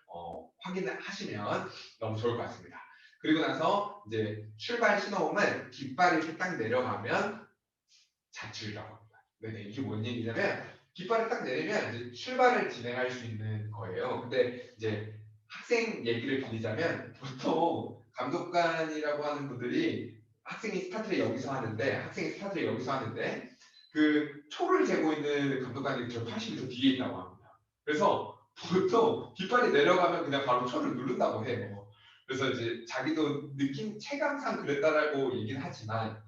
확인을 하시면 너무 좋을 것 같습니다. 그리고 나서 이제 출발 신호음은 깃발이 이렇게 딱 내려가면 자출이라고 합니다. 네네, 이게 뭔 얘기냐면 깃발을 딱 내리면 이제 출발을 진행할 수 있는 거예요. 근데 이제 학생 얘기를 빌리자면 보통 감독관이라고 하는 분들이 학생이 스타트를 여기서 하는데 그 초를 재고 있는 감독관이 저 80m 뒤에 있다고 합니다. 그래서 보통 깃발이 내려가면 그냥 바로 초를 누른다고 해요. 그래서 이제 자기도 느낌 체감상 그랬다라고 얘기는 하지만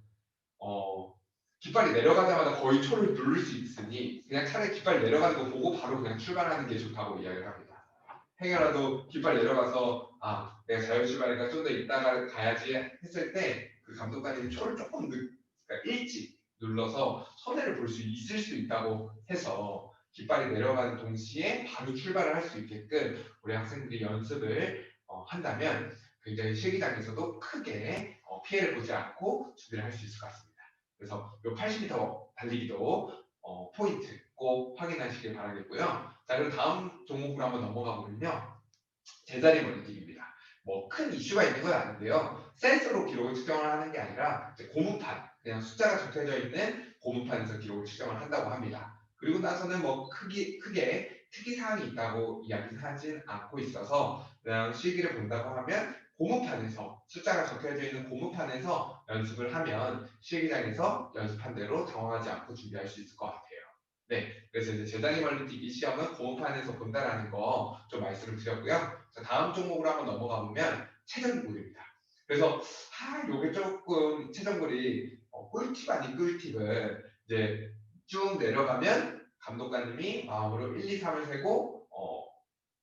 깃발이 내려가자마자 거의 초를 누를 수 있으니 그냥 차라리 깃발 내려가는 거 보고 바로 그냥 출발하는 게 좋다고 이야기를 합니다. 행여라도 깃발 내려가서 내가 자유 출발이니까 좀 더 이따가 가야지 했을 때 그 감독관이 초를 조금 그러니까 일찍 눌러서 손해를 볼 수 있을 수 있다고 해서 깃발이 내려가는 동시에 바로 출발을 할 수 있게끔 우리 학생들이 연습을 한다면 굉장히 실기장에서도 크게 피해를 보지 않고 준비를 할 수 있을 것 같습니다. 그래서 이 80m 달리기도 포인트 꼭 확인하시길 바라겠고요. 자, 그럼 다음 종목으로 한번 넘어가 보면요, 제자리 멀리뛰기입니다. 뭐 큰 이슈가 있는 건 아닌데요, 센서로 기록을 측정을 하는 게 아니라 이제 고무판, 그냥 숫자가 적혀져 있는 고무판에서 기록을 측정을 한다고 합니다. 그리고 나서는 뭐 크게 특이사항이 있다고 이야기하진 않고 있어서 그냥 실기를 본다고 하면 고무판에서 숫자가 적혀져 있는 고무판에서 연습을 하면 실기장에서 연습한 대로 당황하지 않고 준비할 수 있을 것 같아요. 네, 그래서 이제 제자리 멀리뛰기 시험은 고무판에서 본다라는 거 좀 말씀을 드렸고요. 자, 다음 종목으로 한번 넘어가 보면 체전골입니다. 그래서 요게 조금 체전골이 꿀팁 아닌 꿀팁은 이제 쭉 내려가면 감독관님이 마음으로 1, 2, 3을 세고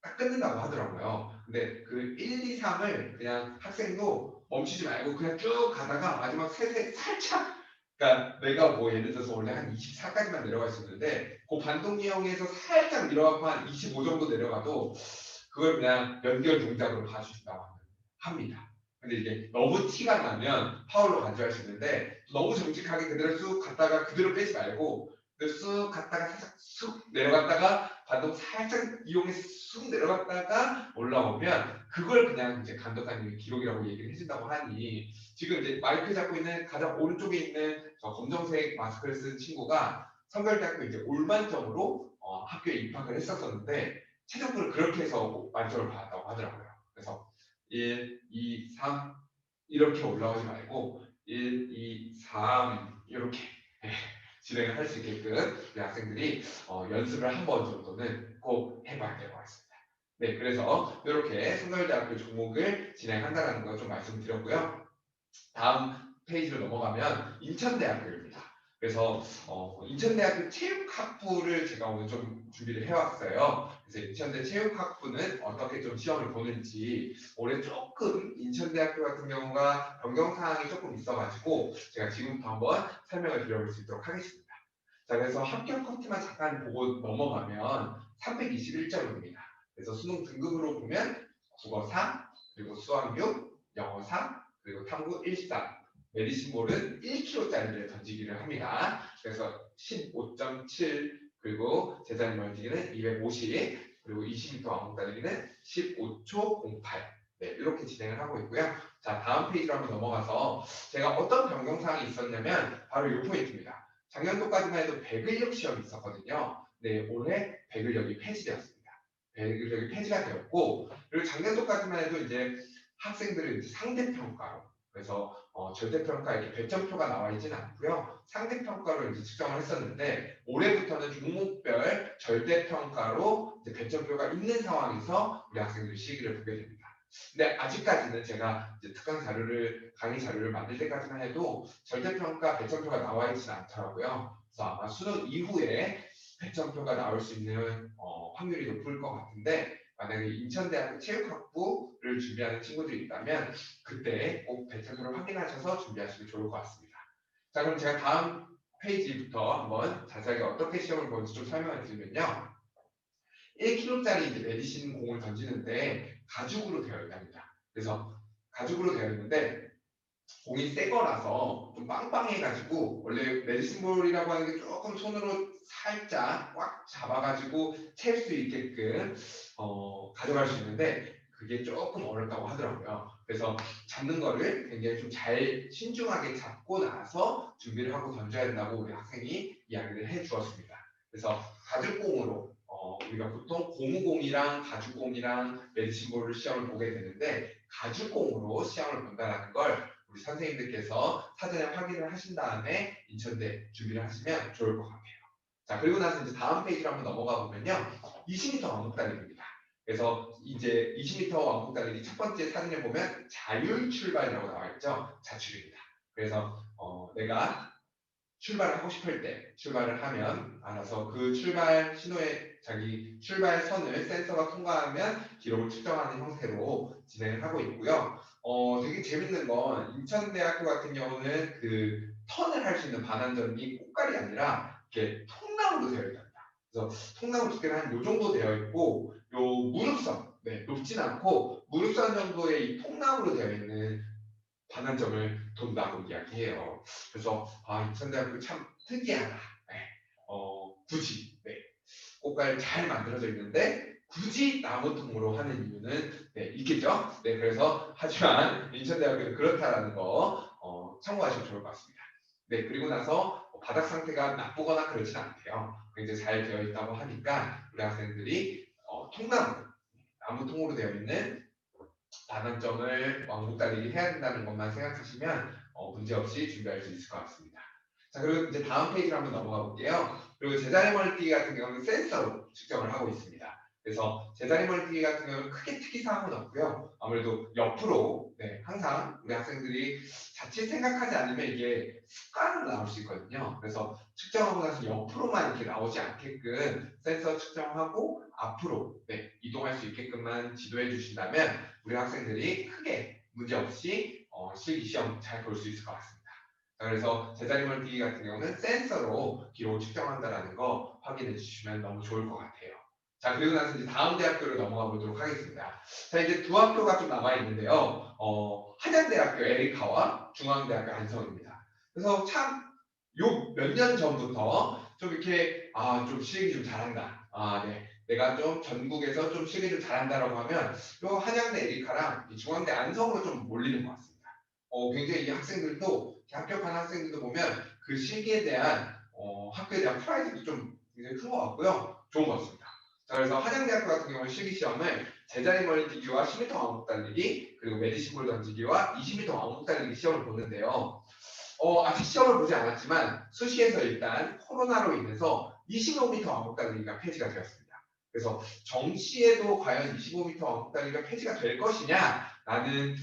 딱 끊는다고 하더라고요. 근데 그 1, 2, 3을 그냥 학생도 멈추지 말고 그냥 쭉 가다가 마지막 셋에 살짝, 그러니까 내가 뭐 예를 들어서 원래 한 24까지만 내려가 있었는데 그 반동기형에서 살짝 밀어갖고 한 25 정도 내려가도 그걸 그냥 연결 동작으로 봐주신다고 합니다. 근데 이게 너무 티가 나면 파울로 간주할 수 있는데 너무 정직하게 그대로 쑥 갔다가 그대로 빼지 말고 쑥 갔다가 살짝 쑥 내려갔다가 간독 살짝 이용해서 쑥 내려갔다가 올라오면 그걸 그냥 이제 감독관님이 기록이라고 얘기를 해준다고 하니 지금 이제 마이크 잡고 있는 가장 오른쪽에 있는 저 검정색 마스크를 쓴 친구가 성결대학교 이제 올만점으로 학교에 입학을 했었었는데 최종적으로 그렇게 해서 만점을 받았다고 하더라고요. 그래서 1, 2, 3 이렇게 올라오지 말고 1, 2, 3 이렇게 진행을 할 수 있게끔 우리 학생들이 연습을 한 번 정도는 꼭 해봐야 될 것 같습니다. 네, 그래서 이렇게 성결대학교 종목을 진행한다는 거 좀 말씀드렸고요. 다음 페이지로 넘어가면 인천대학교입니다. 그래서 인천대학교 체육학부를 제가 오늘 좀 준비를 해왔어요. 그래서 인천대 체육학부는 어떻게 좀 시험을 보는지 올해 조금 인천대학교 같은 경우가 변경사항이 조금 있어가지고 제가 지금부터 한번 설명을 드려볼 수 있도록 하겠습니다. 자, 그래서 합격 커트만 잠깐 보고 넘어가면 321점입니다. 그래서 수능 등급으로 보면 국어 4, 그리고 수학 6, 영어 4, 그리고 탐구 1, 4, 메디신볼은 1kg짜리를 던지기를 합니다. 그래서 15.7 그리고 제자리 멀티기는 250 그리고 20m 왕복 달리기는 15초 08 네, 이렇게 진행을 하고 있고요. 자, 다음 페이지로 한번 넘어가서 제가 어떤 변경사항이 있었냐면 바로 이 포인트입니다. 작년도까지만 해도 배근력 시험이 있었거든요. 네, 올해 배근력이 폐지되었습니다. 배근력이 폐지가 되었고 그리고 작년도까지만 해도 이제 학생들은 이제 상대평가로 그래서 절대평가 이렇게 배점표가 나와 있지는 않고요. 상대평가로 이제 측정을 했었는데 올해부터는 종목별 절대평가로 이제 배점표가 있는 상황에서 우리 학생들이 시기를 보게 됩니다. 근데 아직까지는 제가 이제 특강 자료를 강의 자료를 만들 때까지만 해도 절대평가 배점표가 나와 있지는 않더라고요. 그래서 아마 수능 이후에 배점표가 나올 수 있는 확률이 높을 것 같은데 만약에 인천대학교 체육학부를 준비하는 친구들이 있다면 그때 꼭 배점표를 확인하셔서 준비하시면 좋을 것 같습니다. 자, 그럼 제가 다음 페이지부터 한번 자세하게 어떻게 시험을 보는지 좀 설명을 드리면요. 1kg짜리 이제 메디신 공을 던지는데 가죽으로 되어 있답니다. 그래서 가죽으로 되어 있는데 공이 새 거라서 좀 빵빵해가지고 원래 메디신볼이라고 하는 게 조금 손으로 살짝 꽉 잡아가지고 챌 수 있게끔 가져갈 수 있는데 그게 조금 어렵다고 하더라고요. 그래서 잡는 거를 굉장히 좀 잘 신중하게 잡고 나서 준비를 하고 던져야 된다고 우리 학생이 이야기를 해주었습니다. 그래서 가죽공으로 우리가 보통 고무공이랑 가죽공이랑 메디신볼을 시험을 보게 되는데 가죽공으로 시험을 본다는 걸 우리 선생님들께서 사전에 확인을 하신 다음에 인천대 준비를 하시면 좋을 것 같아요. 자, 그리고 나서 이제 다음 페이지로 한번 넘어가 보면요. 20m 왕복 달리기입니다. 그래서 이제 20m 왕복 달리기 첫 번째 사진을 보면 자율 출발이라고 나와 있죠. 자출입니다. 그래서 내가 출발을 하고 싶을 때 출발을 하면 알아서 그 출발 신호에 자기 출발 선을 센서가 통과하면 기록을 측정하는 형태로 진행을 하고 있고요. 되게 재밌는 건 인천대학교 같은 경우는 그 턴을 할 수 있는 반환점이 꽃갈이 아니라 이렇게 통나무로 되어 있답니다. 그래서 통나무 두께는 한 요 정도 되어 있고 요 무릎선, 네, 높진 않고 무릎선 정도의 이 통나무로 되어 있는 반환점을 돈다고 이야기해요. 그래서 인천대학교 참 특이하다. 네. 굳이 꽃갈 잘 만들어져 있는데 굳이 나무통으로 하는 이유는 있겠죠. 네, 그래서 하지만 인천대학교는 그렇다라는 거 참고하시면 좋을 것 같습니다. 네, 그리고 나서 바닥 상태가 나쁘거나 그렇진 않대요. 굉장히 잘 되어 있다고 하니까 우리 학생들이 나무통으로 되어 있는 반환점을 왕복 달리기 해야 된다는 것만 생각하시면 문제없이 준비할 수 있을 것 같습니다. 자, 그리고 이제 다음 페이지로 한번 넘어가 볼게요. 그리고 제자리 멀티 같은 경우는 센서로 측정을 하고 있습니다. 그래서 제자리 멀티 같은 경우는 크게 특이사항은 없고요. 아무래도 옆으로 항상 우리 학생들이 자칫 생각하지 않으면 이게 습관으로 나올 수 있거든요. 그래서 측정하고 나서 옆으로만 이렇게 나오지 않게끔 센서 측정하고 앞으로 이동할 수 있게끔만 지도해 주신다면 우리 학생들이 크게 문제없이 실기 시험 잘 볼 수 있을 것 같습니다. 자, 그래서 제자리 멀티 같은 경우는 센서로 기록을 측정한다는 거 확인해 주시면 너무 좋을 것 같아요. 자, 그리고 나서 이제 다음 대학교로 넘어가 보도록 하겠습니다. 자, 이제 두 학교가 좀 남아 있는데요. 한양대학교 에리카와 중앙대학교 안성입니다. 그래서 참 요 몇 년 전부터 좀 이렇게 좀 실기 좀 잘한다. 내가 좀 전국에서 좀 실기 좀 잘한다라고 하면 요 한양대 에리카랑 이 중앙대 안성으로 좀 몰리는 것 같습니다. 굉장히 이 학생들도 합격한 학생들도 보면 그 실기에 대한 학교에 대한 프라이드도 좀 굉장히 큰 것 같고요. 좋은 것 같습니다. 자, 그래서 한양대학교 같은 경우는 실기 시험을 제자리 멀리 뛰기와 10m 왕복 달리기 그리고 메디시볼 던지기와 20m 왕복 달리기 시험을 보는데요. 아직 시험을 보지 않았지만 수시에서 일단 코로나로 인해서 25m 왕복 달리기가 폐지가 되었습니다. 그래서 정시에도 과연 25m 왕복 달리기가 폐지가 될 것이냐라는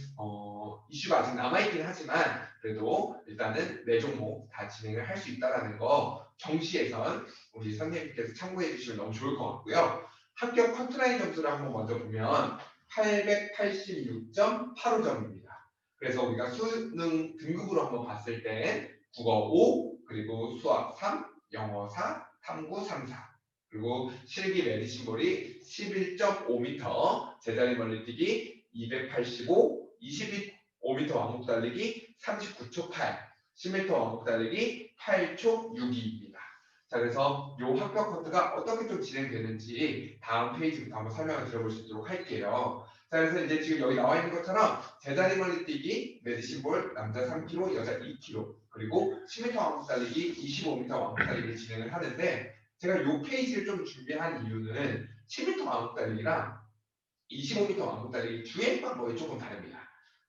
이슈가 아직 남아있긴 하지만 그래도 일단은 네 종목 다 진행을 할 수 있다는 거 정시에선 우리 선생님께서 참고해 주시면 너무 좋을 것 같고요. 합격 커트라인 점수를 한번 먼저 보면 886.85점입니다. 그래서 우리가 수능 등급으로 한번 봤을 때 국어 5, 그리고 수학 3, 영어 4, 탐구 3, 4 그리고 실기 메디시볼이 11.5m, 제자리 멀리뛰기 285, 25m 왕복 달리기 39초 8, 10m 왕복 달리기 8초 62입니다. 자, 그래서 이 합격 커트가 어떻게 좀 진행되는지 다음 페이지부터 한번 설명을 드려볼 수 있도록 할게요. 자, 그래서 이제 지금 여기 나와 있는 것처럼 제자리 멀리뛰기 메디시볼 남자 3km, 여자 2km 그리고 10m 왕복 달리기, 25m 왕복 달리기를 진행을 하는데 제가 이 페이지를 좀 준비한 이유는 10m 왕복 달리기랑 25m 왕복 달리기 주행 방법이 조금 다릅니다.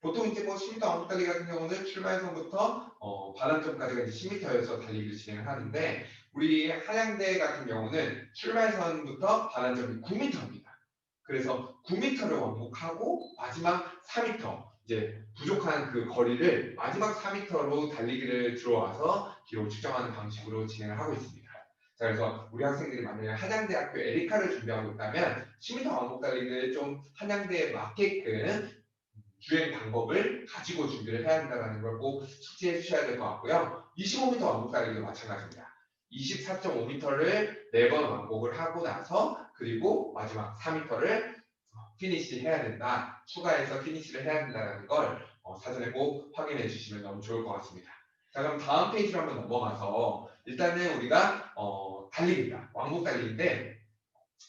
보통 이제 뭐 10m 왕복 달리기 같은 경우는 출발선부터 반환점까지가 이제 10m여서 달리기를 진행을 하는데 우리 한양대 같은 경우는 출발선부터 반환점이 9m입니다. 그래서 9m를 왕복하고 마지막 4m 이제 부족한 그 거리를 마지막 4m로 달리기를 들어와서 기록을 측정하는 방식으로 진행을 하고 있습니다. 자, 그래서 우리 학생들이 만약에 한양대학교 에리카를 준비하고 있다면 10m 왕복 달리기를 좀 한양대에 맞게끔 주행 방법을 가지고 준비를 해야 한다는 걸 꼭 숙지해 주셔야 될 것 같고요. 25m 왕복 달리기도 마찬가지입니다. 24.5m를 4번 왕복을 하고 나서 그리고 마지막 4m를 피니시 해야 된다. 추가해서 피니시를 해야 된다는 걸 사전에 꼭 확인해 주시면 너무 좋을 것 같습니다. 자, 그럼 다음 페이지로 한번 넘어가서 일단은 우리가 달리기입니다. 왕복 달리기인데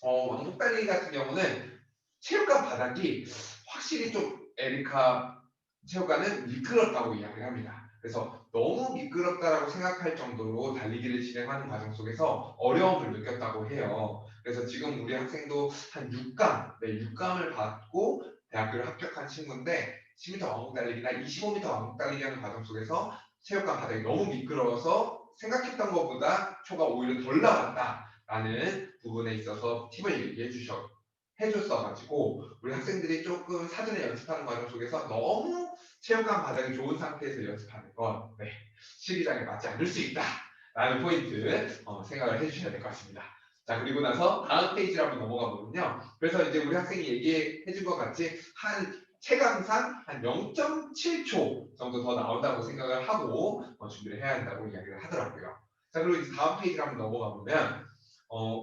왕복 달리기 같은 경우는 체육관 바닥이 확실히 좀 에리카 체육관은 미끄럽다고 이야기를 합니다. 그래서 너무 미끄럽다라고 생각할 정도로 달리기를 진행하는 과정 속에서 어려움을 느꼈다고 해요. 그래서 지금 우리 학생도 한 6강, 네, 6강을 받고 대학교를 합격한 친구인데 10m 왕복 달리기나 25m 왕복 달리기 하는 과정 속에서 체육관 바닥이 너무 미끄러워서 생각했던 것보다 초가 오히려 덜 나갔다라는 부분에 있어서 팁을 얘기해 해줬어가지고 우리 학생들이 조금 사전에 연습하는 과정 속에서 너무 체육관 바닥이 좋은 상태에서 연습하는 건 실기장에 맞지 않을 수 있다라는 포인트 생각을 해주셔야 될 것 같습니다. 자, 그리고 나서 다음 페이지로 한번 넘어가 보면요. 그래서 이제 우리 학생이 얘기해 준 것 같이 한 체감상 한 0.7초 정도 더 나온다고 생각을 하고 준비를 해야 한다고 이야기를 하더라고요. 자, 그리고 이제 다음 페이지로 한번 넘어가 보면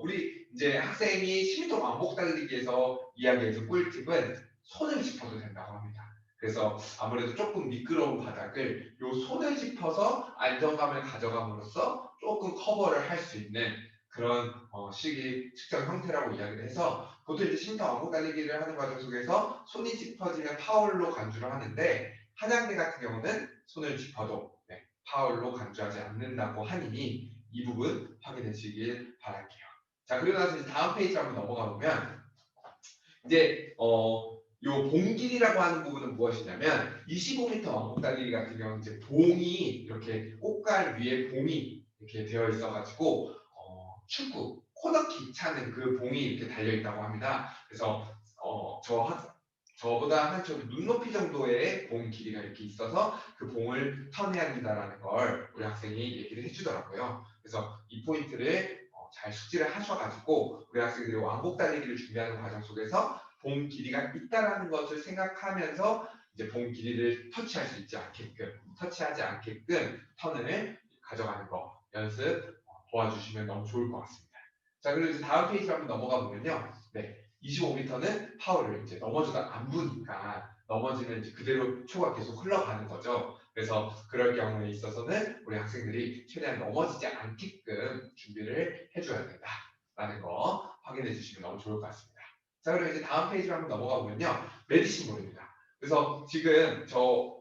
우리 이제 학생이 10m 왕복 달리기에서 이야기해준 꿀팁은 손을 짚어도 된다고 합니다. 그래서 아무래도 조금 미끄러운 바닥을 요 손을 짚어서 안정감을 가져감으로써 조금 커버를 할 수 있는 그런 실기 측정 형태라고 이야기를 해서 보통 이제 10m 왕복 달리기를 하는 과정 속에서 손이 짚어지면 파울로 간주를 하는데 한양대 같은 경우는 손을 짚어도 파울로 간주하지 않는다고 하니 이 부분 확인해 주시길 바랄게요. 자, 그리고 나서 이제 다음 페이지 한번 넘어가 보면 이제 요 봉길이라고 하는 부분은 무엇이냐면 25m 왕복 달리기 같은 경우는 이제 봉이 이렇게 꽃갈 위에 봉이 이렇게 되어 있어가지고 축구 코너킥 차는 그 봉이 이렇게 달려 있다고 합니다. 그래서 저보다 한 좀 눈높이 정도의 봉 길이가 이렇게 있어서 그 봉을 턴해야 된다라는 걸 우리 학생이 얘기를 해주더라고요. 그래서 이 포인트를 잘 숙지를 하셔가지고 우리 학생들이 왕복 달리기를 준비하는 과정 속에서 봉 길이가 있다라는 것을 생각하면서 이제 봉 길이를 터치하지 않게끔 턴을 가져가는 거 연습 도와주시면 너무 좋을 것 같습니다. 자, 그리고 이제 다음 페이지로 한번 넘어가 보면요. 25m는 파울을 이제 넘어져도 안 부니까 넘어지면 이제 그대로 초가 계속 흘러가는 거죠. 그래서 그럴 경우에 있어서는 우리 학생들이 최대한 넘어지지 않게끔 준비를 해줘야 된다. 있다라는 거 확인해 주시면 너무 좋을 것 같습니다. 자, 그럼 이제 다음 페이지로 한번 넘어가 보면요. 메디신볼입니다. 그래서 지금 저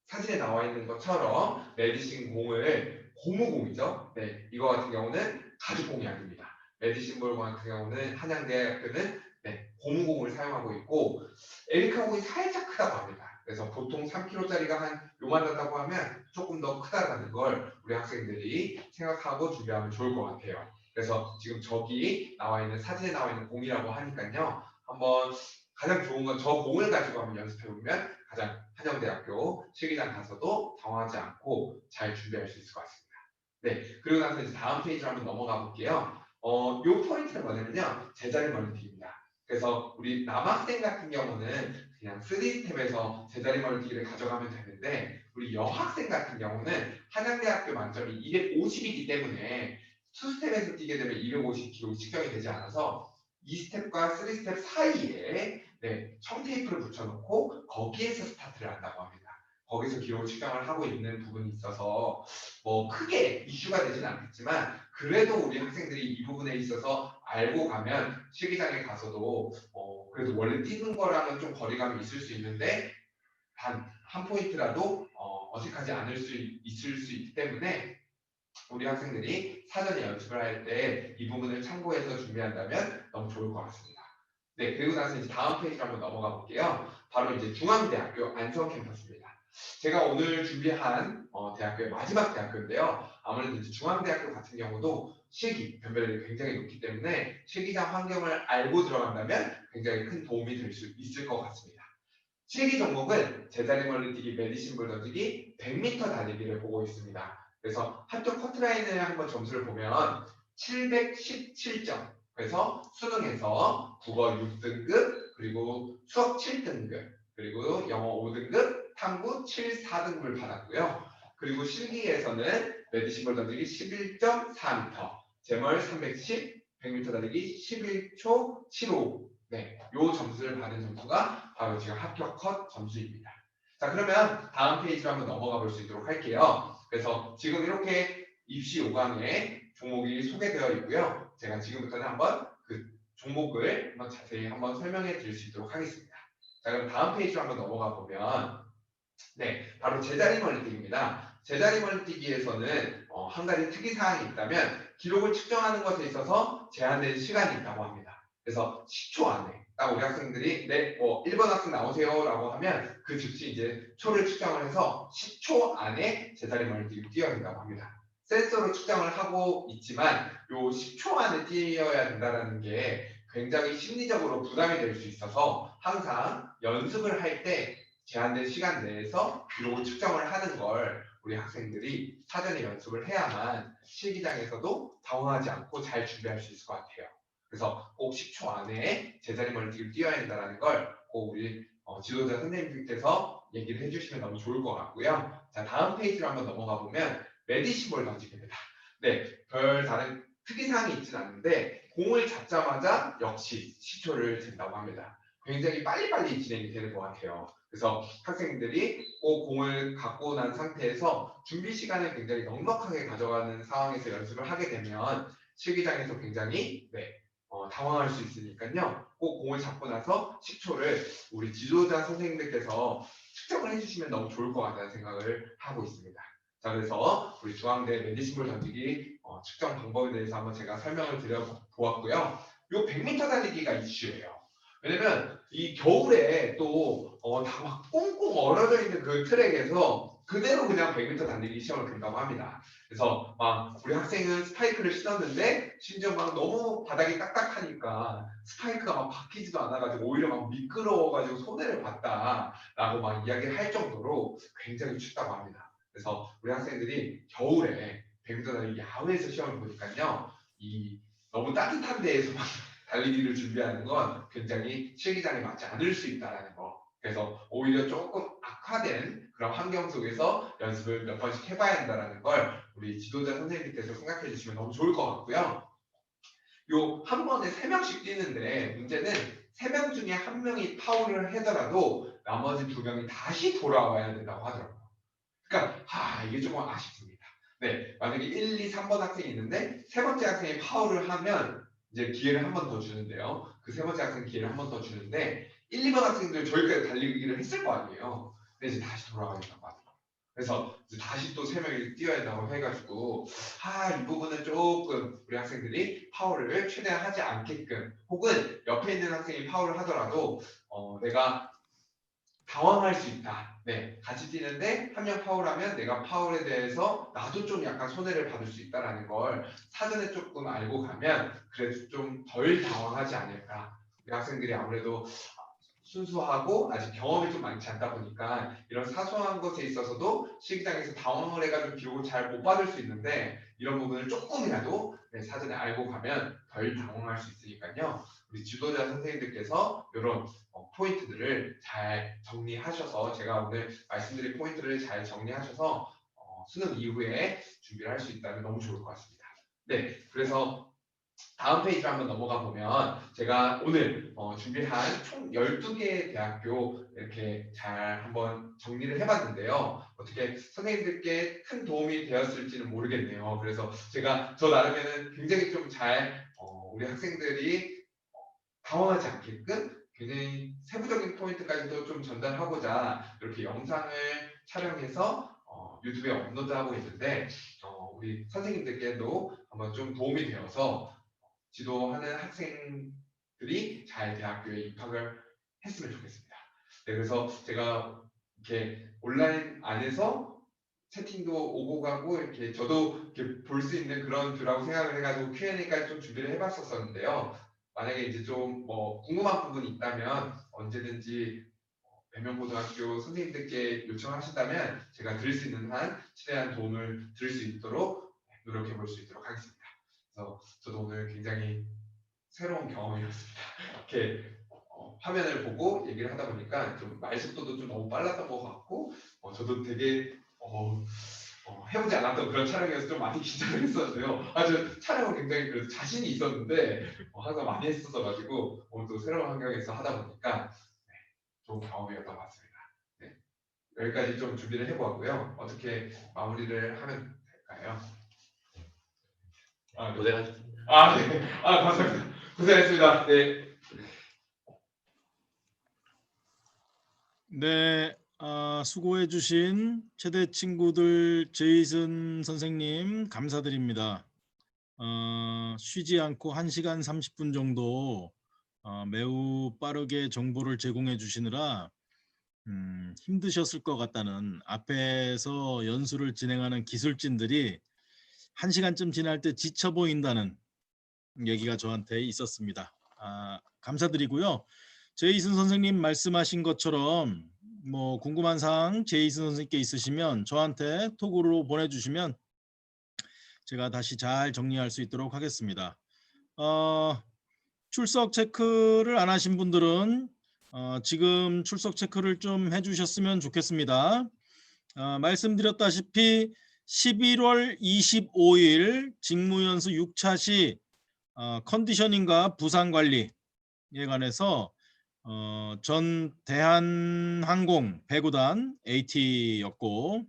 사진에 나와 있는 것처럼 메디신 공을 고무공이죠. 네, 이거 같은 경우는 가죽공이 아닙니다. 메디신볼 같은 경우는 한양대학교는 네, 고무공을 사용하고 있고 에리카공이 살짝 크다고 합니다. 그래서 보통 3kg짜리가 한 요만하다고 하면 조금 더 크다라는 걸 우리 학생들이 생각하고 준비하면 좋을 것 같아요. 그래서 지금 저기 나와 있는 사진에 나와 있는 공이라고 하니까요. 한번 가장 좋은 건 저 공을 가지고 한번 연습해 보면 가장 한양대학교 실기장 가서도 당황하지 않고 잘 준비할 수 있을 것 같습니다. 네, 그리고 나서 이제 다음 페이지로 한번 넘어가 볼게요. 요 포인트는 뭐냐면요, 제자리 멀티입니다. 그래서 우리 남학생 같은 경우는 그냥 3스텝에서 제자리 멀티를 가져가면 되는데 우리 여학생 같은 경우는 한양대학교 만점이 250이기 때문에 2스텝에서 뛰게 되면 250kg 측정이 되지 않아서 2스텝과 3스텝 사이에 네, 청테이프를 붙여놓고 거기에서 스타트를 한다고 합니다. 거기서 기록 측정을 하고 있는 부분이 있어서 뭐 크게 이슈가 되진 않겠지만 그래도 우리 학생들이 이 부분에 있어서 알고 가면 실기장에 가서도 그래도 원래 뛰는 거랑은 좀 거리감이 있을 수 있는데 단 한 포인트라도 어색하지 않을 수 있을 수 있기 때문에 우리 학생들이 사전에 연습을 할 때 이 부분을 참고해서 준비한다면 너무 좋을 것 같습니다. 네, 그리고 나서 이제 다음 페이지로 한번 넘어가 볼게요. 바로 이제 중앙대학교 안성 캠퍼스입니다. 제가 오늘 준비한 대학교의 마지막 대학교인데요. 아무래도 이제 중앙대학교 같은 경우도 실기 변별력이 굉장히 높기 때문에 실기장 환경을 알고 들어간다면 굉장히 큰 도움이 될 수 있을 것 같습니다. 실기 종목은 제자리 멀리뛰기, 메디신볼 던지기, 100m 달리기를 보고 있습니다. 그래서 한쪽 커트라인을 한번 점수를 보면 717점. 그래서 수능에서 국어 6등급, 그리고 수학 7등급, 그리고 영어 5등급, 탐구 7, 4등급을 받았고요. 그리고 실기에서는 메디신볼 던지기 11.4m, 제멀 310, 100m 달리기 11초 75. 네, 요 점수를 받은 점수가 바로 지금 합격 컷 점수입니다. 자, 그러면 다음 페이지로 한번 넘어가 볼 수 있도록 할게요. 그래서 지금 이렇게 입시 5강에 종목이 소개되어 있고요. 제가 지금부터는 한번 그 종목을 한번 자세히 한번 설명해 드릴 수 있도록 하겠습니다. 자, 그럼 다음 페이지로 한번 넘어가 보면 네, 바로 제자리 멀리뛰기입니다. 제자리 멀리뛰기에서는 한 가지 특이사항이 있다면 기록을 측정하는 것에 있어서 제한된 시간이 있다고 합니다. 그래서 10초 안에 딱 우리 학생들이 네, 1번 학생 나오세요 라고 하면 그 즉시 이제 초를 측정을 해서 10초 안에 제자리 멀리뛰기를 뛰어야 된다고 합니다. 센서로 측정을 하고 있지만 요 10초 안에 뛰어야 된다는 게 굉장히 심리적으로 부담이 될 수 있어서 항상 연습을 할 때 제한된 시간 내에서 기록을 측정을 하는 걸 우리 학생들이 사전에 연습을 해야만 실기장에서도 당황하지 않고 잘 준비할 수 있을 것 같아요. 그래서 꼭 10초 안에 제자리 멀리뛰기를 뛰어야 된다는 걸 꼭 우리 지도자 선생님들께서 얘기를 해주시면 너무 좋을 것 같고요. 자, 다음 페이지로 한번 넘어가 보면 메디시볼 던지기입니다. 네, 별 다른 특이사항이 있진 않는데 공을 잡자마자 역시 10초를 잰다고 합니다. 굉장히 빨리빨리 진행이 되는 것 같아요. 그래서 학생들이 꼭 공을 갖고 난 상태에서 준비 시간을 굉장히 넉넉하게 가져가는 상황에서 연습을 하게 되면 실기장에서 굉장히 당황할 수 있으니까요. 꼭 공을 잡고 나서 10초를 우리 지도자 선생님들께서 측정을 해주시면 너무 좋을 것 같다는 생각을 하고 있습니다. 자, 그래서 우리 중앙대 메디신볼 던지기 측정 방법에 대해서 한번 제가 설명을 드려보았고요. 요 100m 달리기가 이슈예요. 왜냐면 이 겨울에 또 다 막 꽁꽁 얼어져 있는 그 트랙에서 그대로 그냥 100m 달리기 시험을 본다고 합니다. 그래서 막 우리 학생은 스파이크를 신었는데 심지어 막 너무 바닥이 딱딱하니까 스파이크가 막 바뀌지도 않아가지고 오히려 막 미끄러워가지고 손해를 봤다라고 막 이야기를 할 정도로 굉장히 춥다고 합니다. 그래서 우리 학생들이 겨울에 100m 달리기 야외에서 시험을 보니까요, 이 너무 따뜻한 데에서 막 달리기를 준비하는 건 굉장히 실기장에 맞지 않을 수 있다는 거. 그래서 오히려 조금 악화된 그런 환경 속에서 연습을 몇 번씩 해봐야 한다는 걸 우리 지도자 선생님께서 생각해 주시면 너무 좋을 것 같고요. 요 한 번에 3명씩 뛰는데 문제는 3명 중에 1명이 파울을 하더라도 나머지 2명이 다시 돌아와야 된다고 하더라고요. 그러니까 이게 조금 아쉽습니다. 네, 만약에 1, 2, 3번 학생이 있는데 세 번째 학생이 파울을 하면 이제 기회를 한 번 더 주는데요. 그 세 번째 학생 기회를 한 번 더 주는데 1, 2번 학생들 저기까지 달리기를 했을 거 아니에요. 근데 이제 다시 돌아가야 된다고 하더라고요. 그래서 이제 다시 또 3명이 뛰어야 된다고 해가지고 이 부분은 조금 우리 학생들이 파울을 최대한 하지 않게끔, 혹은 옆에 있는 학생이 파울을 하더라도 내가 당황할 수 있다. 네, 같이 뛰는데 한 명 파울하면 내가 파울에 대해서 나도 좀 약간 손해를 받을 수 있다라는 걸 사전에 조금 알고 가면 그래도 좀 덜 당황하지 않을까. 우리 학생들이 아무래도 순수하고 아직 경험이 좀 많지 않다 보니까 이런 사소한 것에 있어서도 시기장에서 당황을 해가지고 기록을 잘 못 받을 수 있는데, 이런 부분을 조금이라도 사전에 알고 가면 덜 당황할 수 있으니까요. 우리 지도자 선생님들께서 이런 포인트들을 잘 정리하셔서, 제가 오늘 말씀드린 포인트를 잘 정리하셔서 수능 이후에 준비를 할 수 있다면 너무 좋을 것 같습니다. 네, 그래서 다음 페이지로 한번 넘어가 보면 제가 오늘 준비한 총 12개의 대학교 이렇게 잘 한번 정리를 해봤는데요. 어떻게 선생님들께 큰 도움이 되었을지는 모르겠네요. 그래서 제가 저 나름에는 굉장히 좀 잘 우리 학생들이 당황하지 않게끔 굉장히 세부적인 포인트까지도 좀 전달하고자 이렇게 영상을 촬영해서 유튜브에 업로드하고 있는데, 우리 선생님들께도 한번 좀 도움이 되어서 지도하는 학생들이 잘 대학교에 입학을 했으면 좋겠습니다. 네, 그래서 제가 이렇게 온라인 안에서 채팅도 오고 가고 이렇게 저도 이렇게 볼 수 있는 그런 뷰라고 생각을 해가지고 Q&A까지 좀 준비를 해봤었는데요. 만약에 이제 좀 궁금한 부분이 있다면 언제든지 배명고등학교 선생님들께 요청하신다면 제가 드릴 수 있는 한 최대한 도움을 드릴 수 있도록 노력해 볼 수 있도록 하겠습니다. 그래서 저도 오늘 굉장히 새로운 경험이었습니다. 이렇게 화면을 보고 얘기를 하다 보니까 좀 말 속도도 좀 너무 빨랐던 것 같고, 저도 되게 해보지 않았던 그런 촬영이어서 좀 많이 긴장을 했었어요. 저 촬영은 굉장히 그래도 자신이 있었는데 항상 많이 했었어가지고 오늘 또 새로운 환경에서 하다 보니까 좋은 경험이었던 것 같습니다. 네, 여기까지 좀 준비를 해보았고요. 어떻게 마무리를 하면 될까요? 네. 고생하셨습니다. 네. 감사합니다. 고생했습니다. 네. 네, 수고해주신 최대 친구들 제이슨 선생님 감사드립니다. 쉬지 않고 1시간 30분 정도 매우 빠르게 정보를 제공해 주시느라 힘드셨을 것 같다는, 앞에서 연수를 진행하는 기술진들이 1시간쯤 지날 때 지쳐 보인다는 얘기가 저한테 있었습니다. 감사드리고요. 제이슨 선생님 말씀하신 것처럼 궁금한 사항 제이슨 선생님께 있으시면 저한테 톡으로 보내주시면 제가 다시 잘 정리할 수 있도록 하겠습니다. 출석 체크를 안 하신 분들은 지금 출석 체크를 좀 해주셨으면 좋겠습니다. 말씀드렸다시피 11월 25일 직무연수 6차 시 컨디셔닝과 부상관리에 관해서 전 대한항공 배구단 AT였고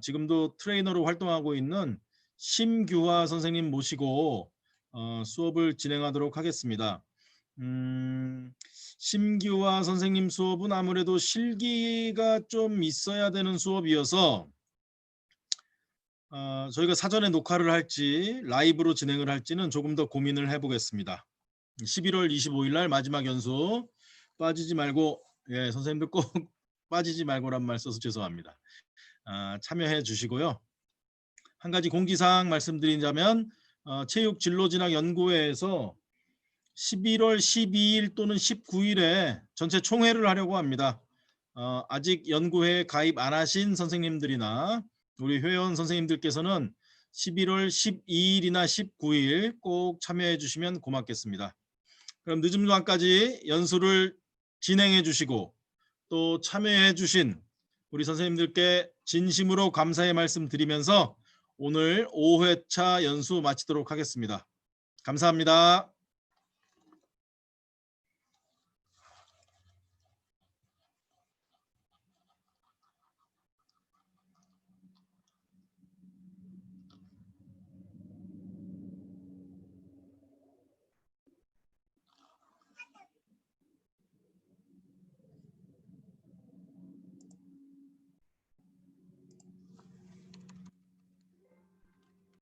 지금도 트레이너로 활동하고 있는 심규화 선생님 모시고 수업을 진행하도록 하겠습니다. 심규화 선생님 수업은 아무래도 실기가 좀 있어야 되는 수업이어서 저희가 사전에 녹화를 할지 라이브로 진행을 할지는 조금 더 고민을 해보겠습니다. 11월 25일 날 마지막 연수 빠지지 말고, 선생님들 꼭 빠지지 말고란 말 써서 죄송합니다. 참여해 주시고요. 한 가지 공지사항 말씀드리자면 체육진로진학연구회에서 11월 12일 또는 19일에 전체 총회를 하려고 합니다. 아직 연구회에 가입 안 하신 선생님들이나 우리 회원 선생님들께서는 11월 12일이나 19일 꼭 참여해 주시면 고맙겠습니다. 그럼 늦은 시간까지 연수를 진행해 주시고 또 참여해 주신 우리 선생님들께 진심으로 감사의 말씀 드리면서 오늘 5회차 연수 마치도록 하겠습니다. 감사합니다.